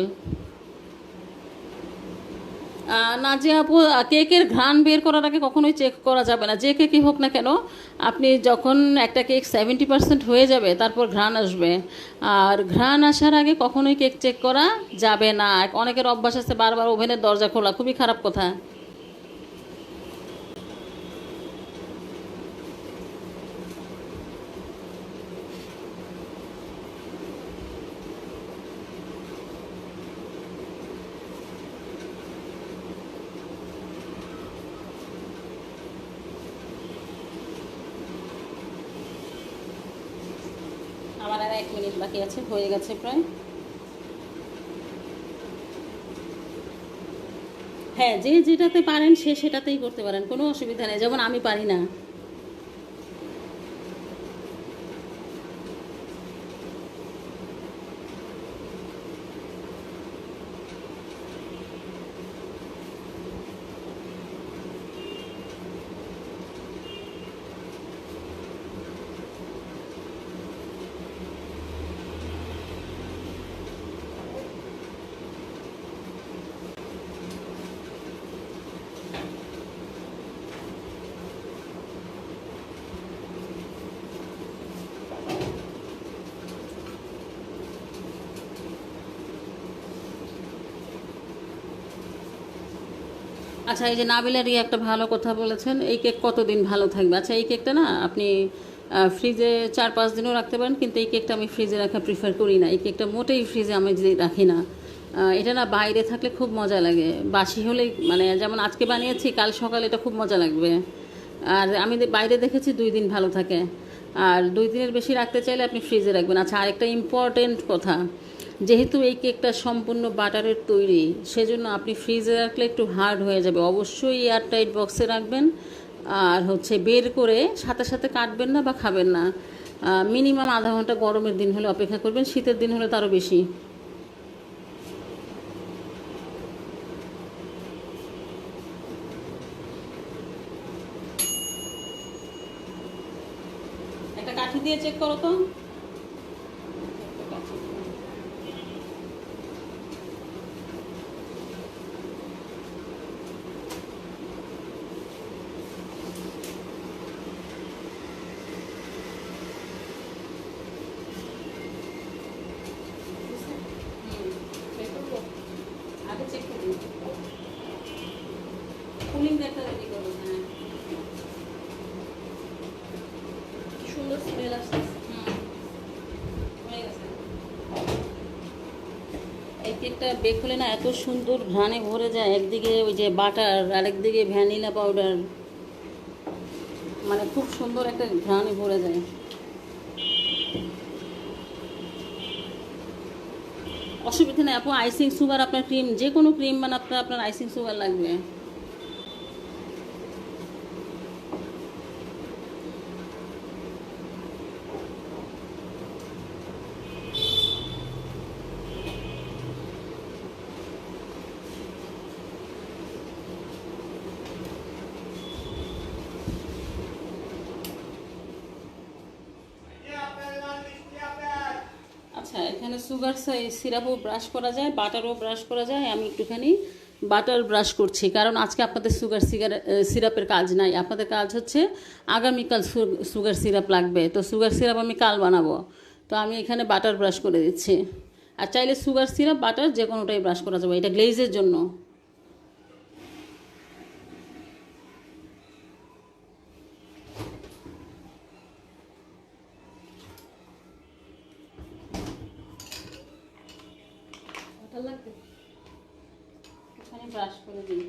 না যে আপু, কেকের ঘ্রাণ বের করার আগে কখনোই চেক করা যাবে না, যে কেকই হোক না কেন। আপনি যখন একটা কেক 70% হয়ে যাবে, তারপর ঘ্রাণ আসবে, আর ঘ্রাণ আসার আগে কখনোই কেক চেক করা যাবে না। অনেকের অভ্যাস আছে বারবার ওভেনের দরজা খোলা, খুবই খারাপ কথা। আমার আর 1 মিনিট বাকি আছে, হয়ে গেছে প্রায়। হ্যাঁ, যে যেটাতে পারেন সে সেটাতেই করতে পারেন, কোনো অসুবিধা নেই, যেমন আমি পারি না। আচ্ছা, এই যে নাবিলার একটা ভালো কথা বলেছেন, এই কেক কতদিন ভালো থাকবে। আচ্ছা, এই কেকটা না আপনি ফ্রিজে 4 5 দিনও রাখতে পারেন, কিন্তু এই কেকটা আমি ফ্রিজে রাখা প্রিফার করি না, এই কেকটা মোটেই ফ্রিজে আমি যে রাখি না। এটা না বাইরে থাকলে খুব মজা লাগে, বাসি হলেই মানে যেমন আজকে বানিয়েছি, কাল সকালে এটা খুব মজা লাগবে। আর আমি বাইরে দেখেছি 2 দিন ভালো থাকে, আর 2 দিনের বেশি রাখতে চাইলে আপনি ফ্রিজে রাখবেন। আচ্ছা, আরেকটা ইম্পর্টেন্ট কথা, যেহেতু এই কেকটা সম্পূর্ণ বাটারের তৈরি, সেজন্য আপনি ফ্রিজে রাখলে একটু হার্ড হয়ে যাবে, অবশ্যই এয়ারটাইট বক্সে রাখবেন। আর হচ্ছে বের করে সাথে সাথে কাটবেন না বা খাবেন না, মিনিমাম আধা ঘন্টা গরমের দিন হলে অপেক্ষা করবেন, শীতের দিন হলে তারও বেশি। একটা কাঠি দিয়ে চেক করো তো। আগে চেক করুন, কুলিং একটা রেডি করুন। হ্যাঁ, কি সুন্দর স্মেল আসছে। হয়ে গেছে। এই কেকটা বেক হলে না এত সুন্দর ঘ্রাণে ভরে যায়, একদিকে ওই যে বাটার, আরেকদিকে ভ্যানিলা পাউডার, মানে খুব সুন্দর একটা ঘ্রাণে ভরে যায়। অসুবিধা নেই আপু, আইসিং সুগার আপনার ক্রিম, যে কোনো ক্রিম বানাতে আপনার আইসিং সুগার লাগবে। আচ্ছা, এখানে সুগার সিরাপও ব্রাশ করা যায়, বাটারও ব্রাশ করা যায়। আমি একটুখানি বাটার ব্রাশ করছি, কারণ আজকে আপনাদের সিরাপের কাজ নাই, আপনাদের কাজ হচ্ছে আগামীকাল সুগার সিরাপ লাগবে। তো সুগার সিরাপ আমি কাল বানাবো, তো আমি এখানে বাটার ব্রাশ করে দিচ্ছি। আর চাইলে সুগার সিরাপ বাটার যে কোনোটাই ব্রাশ করা যাবে, এটা গ্লেজের জন্য। বাটার লাগবে। এখানে ব্রাশ করে দিই।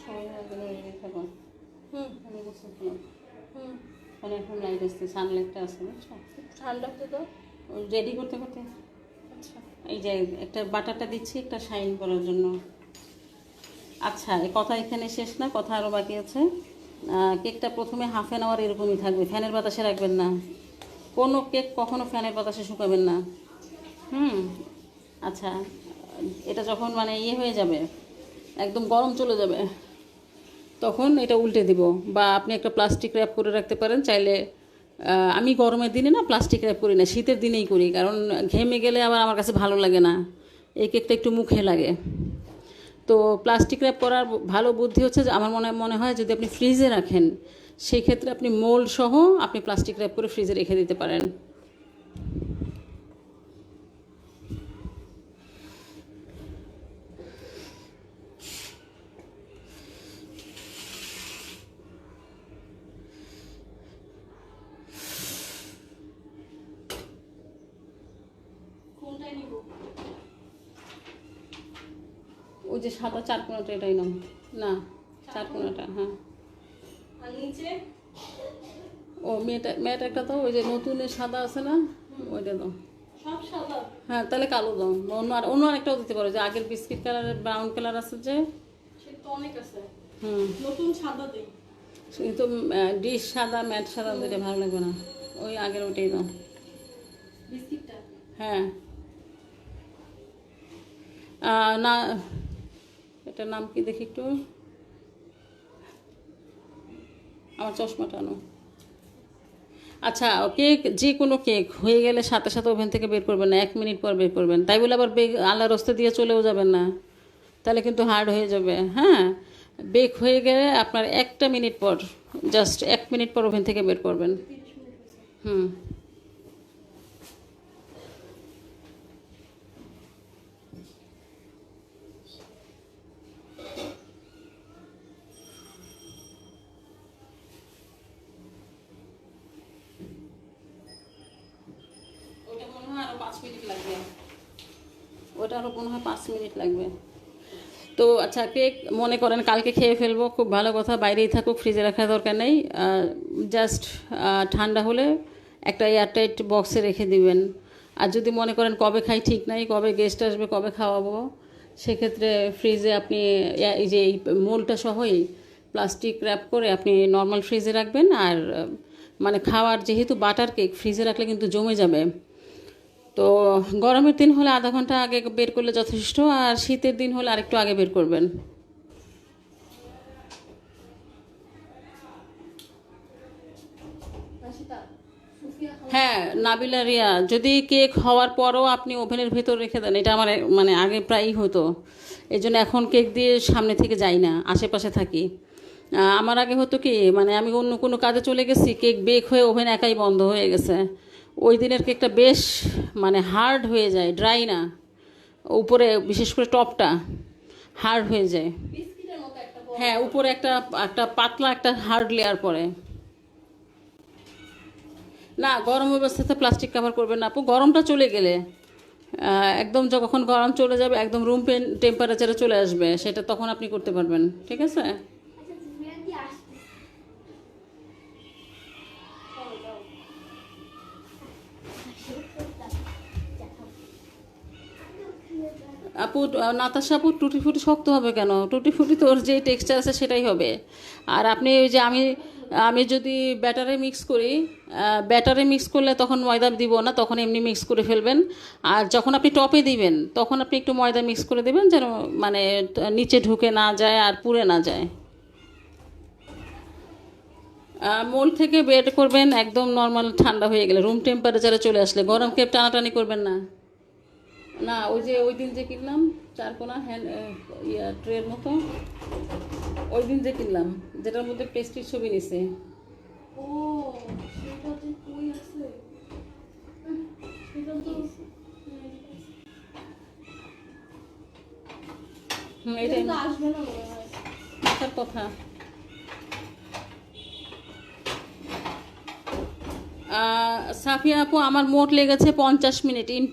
সবাই একদম রেডি থাকুন। আমি গোসল করলাম। মানে এখন লাইট আসছে, সানলাইটটা আছে বুঝছো, ঠান্ডা হতে দাও। রেডি করতে করতে। আচ্ছা, এই যে একটা বাটারটা দিচ্ছি একটা শাইন করার জন্য। আচ্ছা, এই কথা এখানে শেষ না, কথা আরও বাকি আছে। কেকটা প্রথমে হাফ অ্যান আওয়ার এরকমই থাকবে, ফ্যানের বাতাসে রাখবেন না। কোনো কেক কখনো ফ্যানের বাতাসে শুকাবেন না। আচ্ছা, এটা যখন মানে ইয়ে হয়ে যাবে, একদম গরম চলে যাবে, তখন এটা উল্টে দিব। বা আপনি একটা প্লাস্টিক র্যাপ করে রাখতে পারেন চাইলে। আমি গরমের দিনে না প্লাস্টিক র্যাপ করি না, শীতের দিনেই করি, কারণ ঘেমে গেলে আবার আমার কাছে ভালো লাগে না, এই কেকটা একটু মুখে লাগে। তো প্লাস্টিক র্যাপ করার ভালো বুদ্ধি হচ্ছে যে আমার মনে হয় যদি আপনি ফ্রিজে রাখেন, সেই ক্ষেত্রে আপনি মোল্ড সহ আপনি প্লাস্টিক র্যাপ করে ফ্রিজে রেখে দিতে পারেন। কোনটাই নিব? ওই যে সাদা চারকোনাটা, এটাই নাও না, চারকোনাটা। হ্যাঁ, আর নিচে ও মেয়েটা একটা দাও, ওই যে নতুনের সাদা আছে না, ওইটা দাও। সব সাদা। হ্যাঁ, তাহলে কালো দাও। অন্য আরেকটাও দিতে পারো, যে আগের বিস্কিট কালারের ব্রাউন কালার আছে যে। সে তো অনেক আছে। হুম, নতুন সাদা দেই। কিন্তু ডিশ সাদা, ম্যাট সাদা দিলে ভালো লাগবে না, ওই আগের ওইটাই দাও। বিস্কিটটা হ্যাঁ, না, এটার নাম কি দেখি একটু, আমার চশমাটা আনো। আচ্ছা, কেক যে কোনো কেক হয়ে গেলে সাথে সাথে ওভেন থেকে বের করবেন না, 1 মিনিট পর বের করবেন। তাই বলে আবার আল্লাহ রস্তে দিয়ে চলেও যাবেন না, তাহলে কিন্তু হার্ড হয়ে যাবে। হ্যাঁ, বেক হয়ে গেলে আপনার 1 মিনিট পর, জাস্ট 1 মিনিট পর ওভেন থেকে বের করবেন। 30 মিনিট হয়েছে। হুম, ওটা মনে হয় আরও 5 মিনিট লাগবে, ওটা আরও মনে হয় 5 মিনিট লাগবে। তো আচ্ছা, কেক মনে করেন কালকে খেয়ে ফেলবো, খুব ভালো কথা, বাইরেই থাকুক, ফ্রিজে রাখার দরকার নেই। জাস্ট ঠান্ডা হলে একটা এয়ারটাইট বক্সে রেখে দিবেন। আর যদি মনে করেন কবে খাই ঠিক নাই, কবে গেস্ট আসবে, কবে খাওয়াবো, সেক্ষেত্রে ফ্রিজে আপনি এই যে এই মোলটা সহই প্লাস্টিক র্যাপ করে আপনি নর্মাল ফ্রিজে রাখবেন। আর মানে খাওয়ার যেহেতু বাটার কেক, ফ্রিজে রাখলে কিন্তু জমে যাবে। তো গরমের দিন হলে আধা ঘন্টা আগে বের করলে যথেষ্ট, আর শীতের দিন হলে আরেকটু আগে বের করবেন। রাশিদা, সুফিয়া হ্যাঁ, নাবিলা রিয়া, যদি কেক হওয়ার পরও আপনি ওভেনের ভেতর রেখে দেন, এটা আমার মানে আগে প্রায়ই হতো, এই জন্য এখন কেক দিয়ে সামনে থেকে যাই না, আশেপাশে থাকি। আমার আগে হতো কি, মানে আমি অন্য কোনো কাজে চলে গেছি, কেক বেক হয়ে ওভেন একাই বন্ধ হয়ে গেছে, ওই দিনের কেকটা বেশ মানে হার্ড হয়ে যায়, ড্রাই না, উপরে বিশেষ করে টপটা হার্ড হয়ে যায়। বিস্কিটের মতো একটা হ্যাঁ, উপরে একটা একটা পাতলা একটা হার্ড লেয়ার পড়ে। না, গরম অবস্থাতে প্লাস্টিক কভার করবেন না আপু, গরমটা চলে গেলে একদম যখন গরম চলে যাবে একদম রুম টেম্পারেচারে চলে আসবে, সেটা তখন আপনি করতে পারবেন, ঠিক আছে? আচ্ছা জুলিয়ান কি আসছে? আপু নাতাশা আপু, টুটি ফুটি শক্ত হবে কেন? টুটি ফুটি তো ওর যে টেক্সচার আছে সেটাই হবে। আর আপনি ওই যে আমি আমি যদি ব্যাটারে মিক্স করি, ব্যাটারে মিক্স করলে তখন ময়দা দিব না, তখন এমনি মিক্স করে ফেলবেন। আর যখন আপনি টপে দিবেন তখন আপনি একটু ময়দা মিক্স করে দেবেন, যেন মানে নিচে ঢুকে না যায় আর পুড়ে না যায়। মোল্ড থেকে বের করবেন একদম নর্মাল ঠান্ডা হয়ে গেলে, রুম টেম্পারেচারে চলে আসলে, গরমকে টানাটানি করবেন না। না, ওই যে ওই দিন যে কিনলাম চারকোনা হ্যান্ড ট্রের মতো, ওই দিন যে কিনলাম যেটার মধ্যে পেস্ট্রির ছবি নিছে। ও সেটা যে কই আছে, সেটা তো এটাই এটা তো আসবে না মনে হয়। আসার কথা। সাফিয়া আপু, আমার মোট লেগেছে 50 মিনিট ইন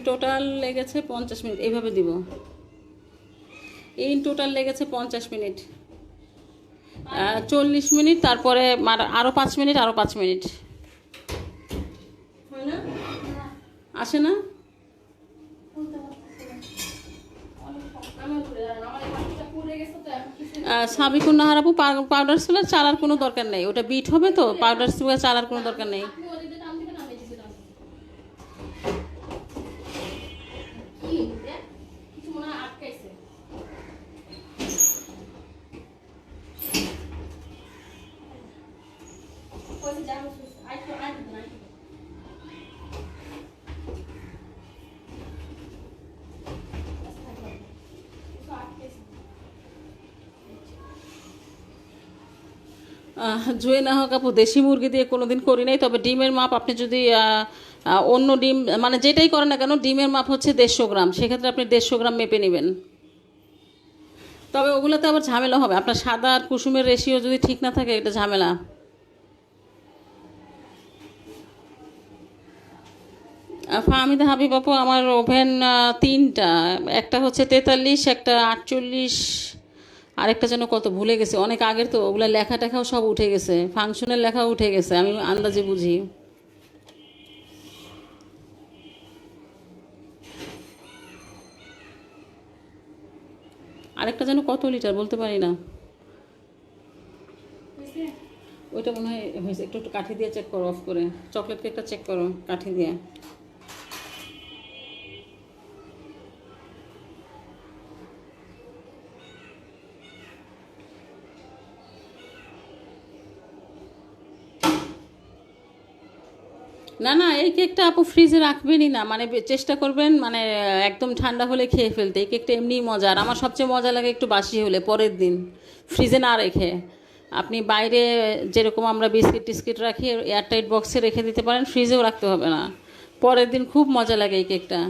টোটাল লেগেছে 50 মিনিট, এইভাবে দিব। ইন টোটাল লেগেছে 50 মিনিট, 40 মিনিট, তারপরে আরও 5 মিনিট, আরও 5 মিনিট। হয় না? আসে না? আমার ঘুরে দাঁড়ান, আমার এই পাখিটা পুড়ে গেছে তো এখন কিছু সাবিকুন নাহার আপু, পাউডার সুগার চালার কোনো দরকার নেই, ওটা বিট হবে তো, পাউডার সুগার চালার কোনো দরকার নেই। আপনি ওদিকে টান দিবেন, আমি এদিকে টান দিব। কি দেখ, কিছু মনে হয় আটকাইছে। ওই যে যাবো, আইতো আইতো না। কিছু আটকাইছে। জুয়েনা হক আপু, দেশি মুরগি দিয়ে কোনোদিন করি নাই, তবে ডিমের মাপ আপনি যদি অন্য ডিম মানে যেটাই করেন না কেন, ডিমের মাপ হচ্ছে 150 গ্রাম, সেক্ষেত্রে আপনি 150 গ্রাম মেপে নেবেন। তবে ওগুলোতে আবার ঝামেলা হবে, আপনার সাদা আর কুসুমের রেশিও যদি ঠিক না থাকে, এটা ঝামেলা। ফাহমিদা হাবিব আপু, আমার ওভেন 3টা, একটা হচ্ছে 43, একটা 48, আরেকটা যেন কত ভুলে গেছে, অনেক আগের তো, ওগুলো লেখা টেখাও সব উঠে গেছে, ফাংশনের লেখাও উঠে গেছে, আমি আন্দাজে বুঝি। আরেকটা যেন কত লিটার বলতে পারি না, হয়েছে? ওইটা মনে হয় হয়েছে। একটু একটু কাঠি দিয়ে চেক করো, অফ করে চকলেট কেকটা চেক করো কাঠি দিয়ে। না না, এই কেকটা আপু ফ্রিজে রাখবেনই না, মানে চেষ্টা করবেন মানে একদম ঠান্ডা হলে খেয়ে ফেলতে। এই কেকটা এমনিই মজা, আর আমার সবচেয়ে মজা লাগে একটু বাসি হলে, পরের দিন ফ্রিজে না রেখে। আপনি বাইরে যেরকম আমরা বিস্কিট টিস্কিট রাখি, এয়ারটাইট বক্সে রেখে দিতে পারেন, ফ্রিজেও রাখতে হবে না, পরের দিন খুব মজা লাগে এই কেকটা।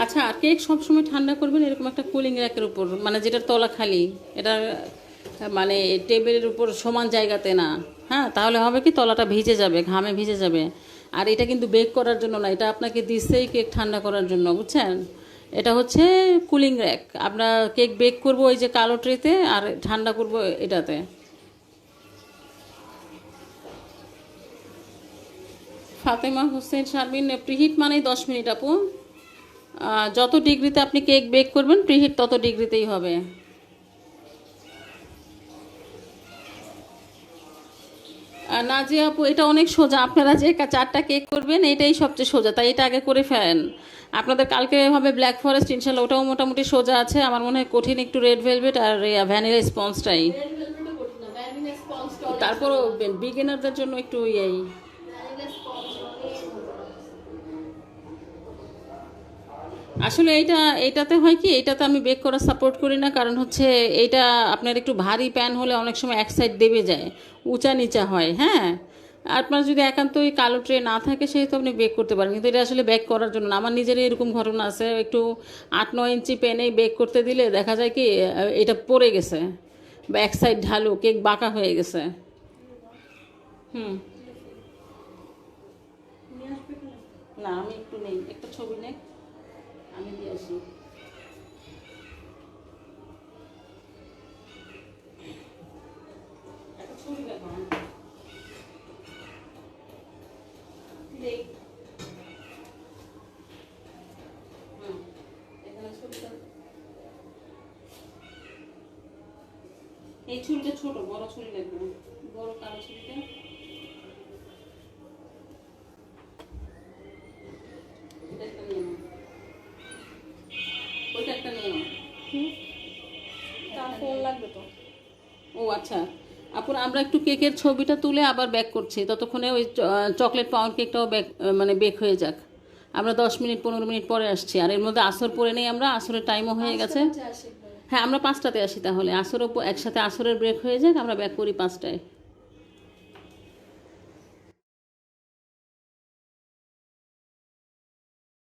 আচ্ছা, আর কেক সবসময় ঠান্ডা করবেন এরকম একটা কুলিং র্যাকের উপর, মানে যেটার তলা খালি, এটা মানে টেবিলের উপর সমান জায়গাতে না। হ্যাঁ, তাহলে হবে কি, তলাটা ভিজে যাবে, ঘামে ভিজে যাবে। আর এটা কিন্তু বেক করার জন্য না, এটা আপনাকে দিছেই কেক ঠান্ডা করার জন্য, বুঝছেন? এটা হচ্ছে কুলিং র্যাক, আমরা কেক বেক করব ওই যে কালো ট্রেতে, আর ঠান্ডা করব এটাতে। ফাতেমা হোসেন শারমিন, প্রিহিট মানে 10 মিনিট আপু। যত ডিগ্রিতে আপনি কেক বেক করবেন, প্রিহিট তত ডিগ্রিতেই হবে। নাজিয়া আপু, এটা অনেক সোজা। আপনারা যে 4টা কেক করবেন এটাই সবচেয়ে সোজা, তাই এটা আগে করে ফেলেন। আপনাদের কালকে হবে ব্ল্যাক ফরেস্ট, ইনশাল্লাহ ওটাও মোটামুটি সোজা আছে। আমার মনে হয় কঠিন একটু রেড ভেলভেট আর ভ্যানিলা স্পঞ্জটাই। তারপরও বিগিনারদের জন্য একটু ইয়েই। আসলে এইটাতে হয় কি, এইটাতে আমি বেক করা সাপোর্ট করি না, কারণ হচ্ছে এইটা আপনার একটু ভারী প্যান হলে অনেক সময় এক সাইড দেবে যায়, উঁচা নিচা হয়। হ্যাঁ, আপনার যদি একান্তই কালো ট্রে না থাকে সেহেতু আপনি বেক করতে পারেন, কিন্তু এটা আসলে বেক করার জন্য না। আমার নিজেরই এরকম ঘটনা আছে, একটু 8-9 ইঞ্চি প্যানেই বেক করতে দিলে দেখা যায় কি এটা পড়ে গেছে বা এক সাইড ঢালু, কেক বাঁকা হয়ে গেছে। হুম, না আমি একটু নেই, একটা ছবি নেই, আমি দিয়ে আসি। একটা ছবি দেখো এখানে ছবিটা। এই ছুরিটা ছোট, বড় ছুরি লাগবে, বড় কালো ছুরিটা। এটা একটা নিয়ে নাও, ওইটা একটা নিয়ে নাও। তার ফোন লাগবে তো। ও আচ্ছা আপুর, আমরা একটু কেকের ছবিটা তুলে আবার ব্যাক করছি, ততক্ষণে ওই চকলেট পাউন্ড কেকটাও মানে বেক হয়ে যাক। আমরা 10-15 মিনিট পরে আসছি, আর এর মধ্যে আসর পরে নেই আমরা, আসরের টাইমও হয়ে গেছে। হ্যাঁ, আমরা 5টাতে আসি, তাহলে আসরও একসাথে আসরের ব্রেক হয়ে যাক, আমরা ব্যাক করি 5টায়।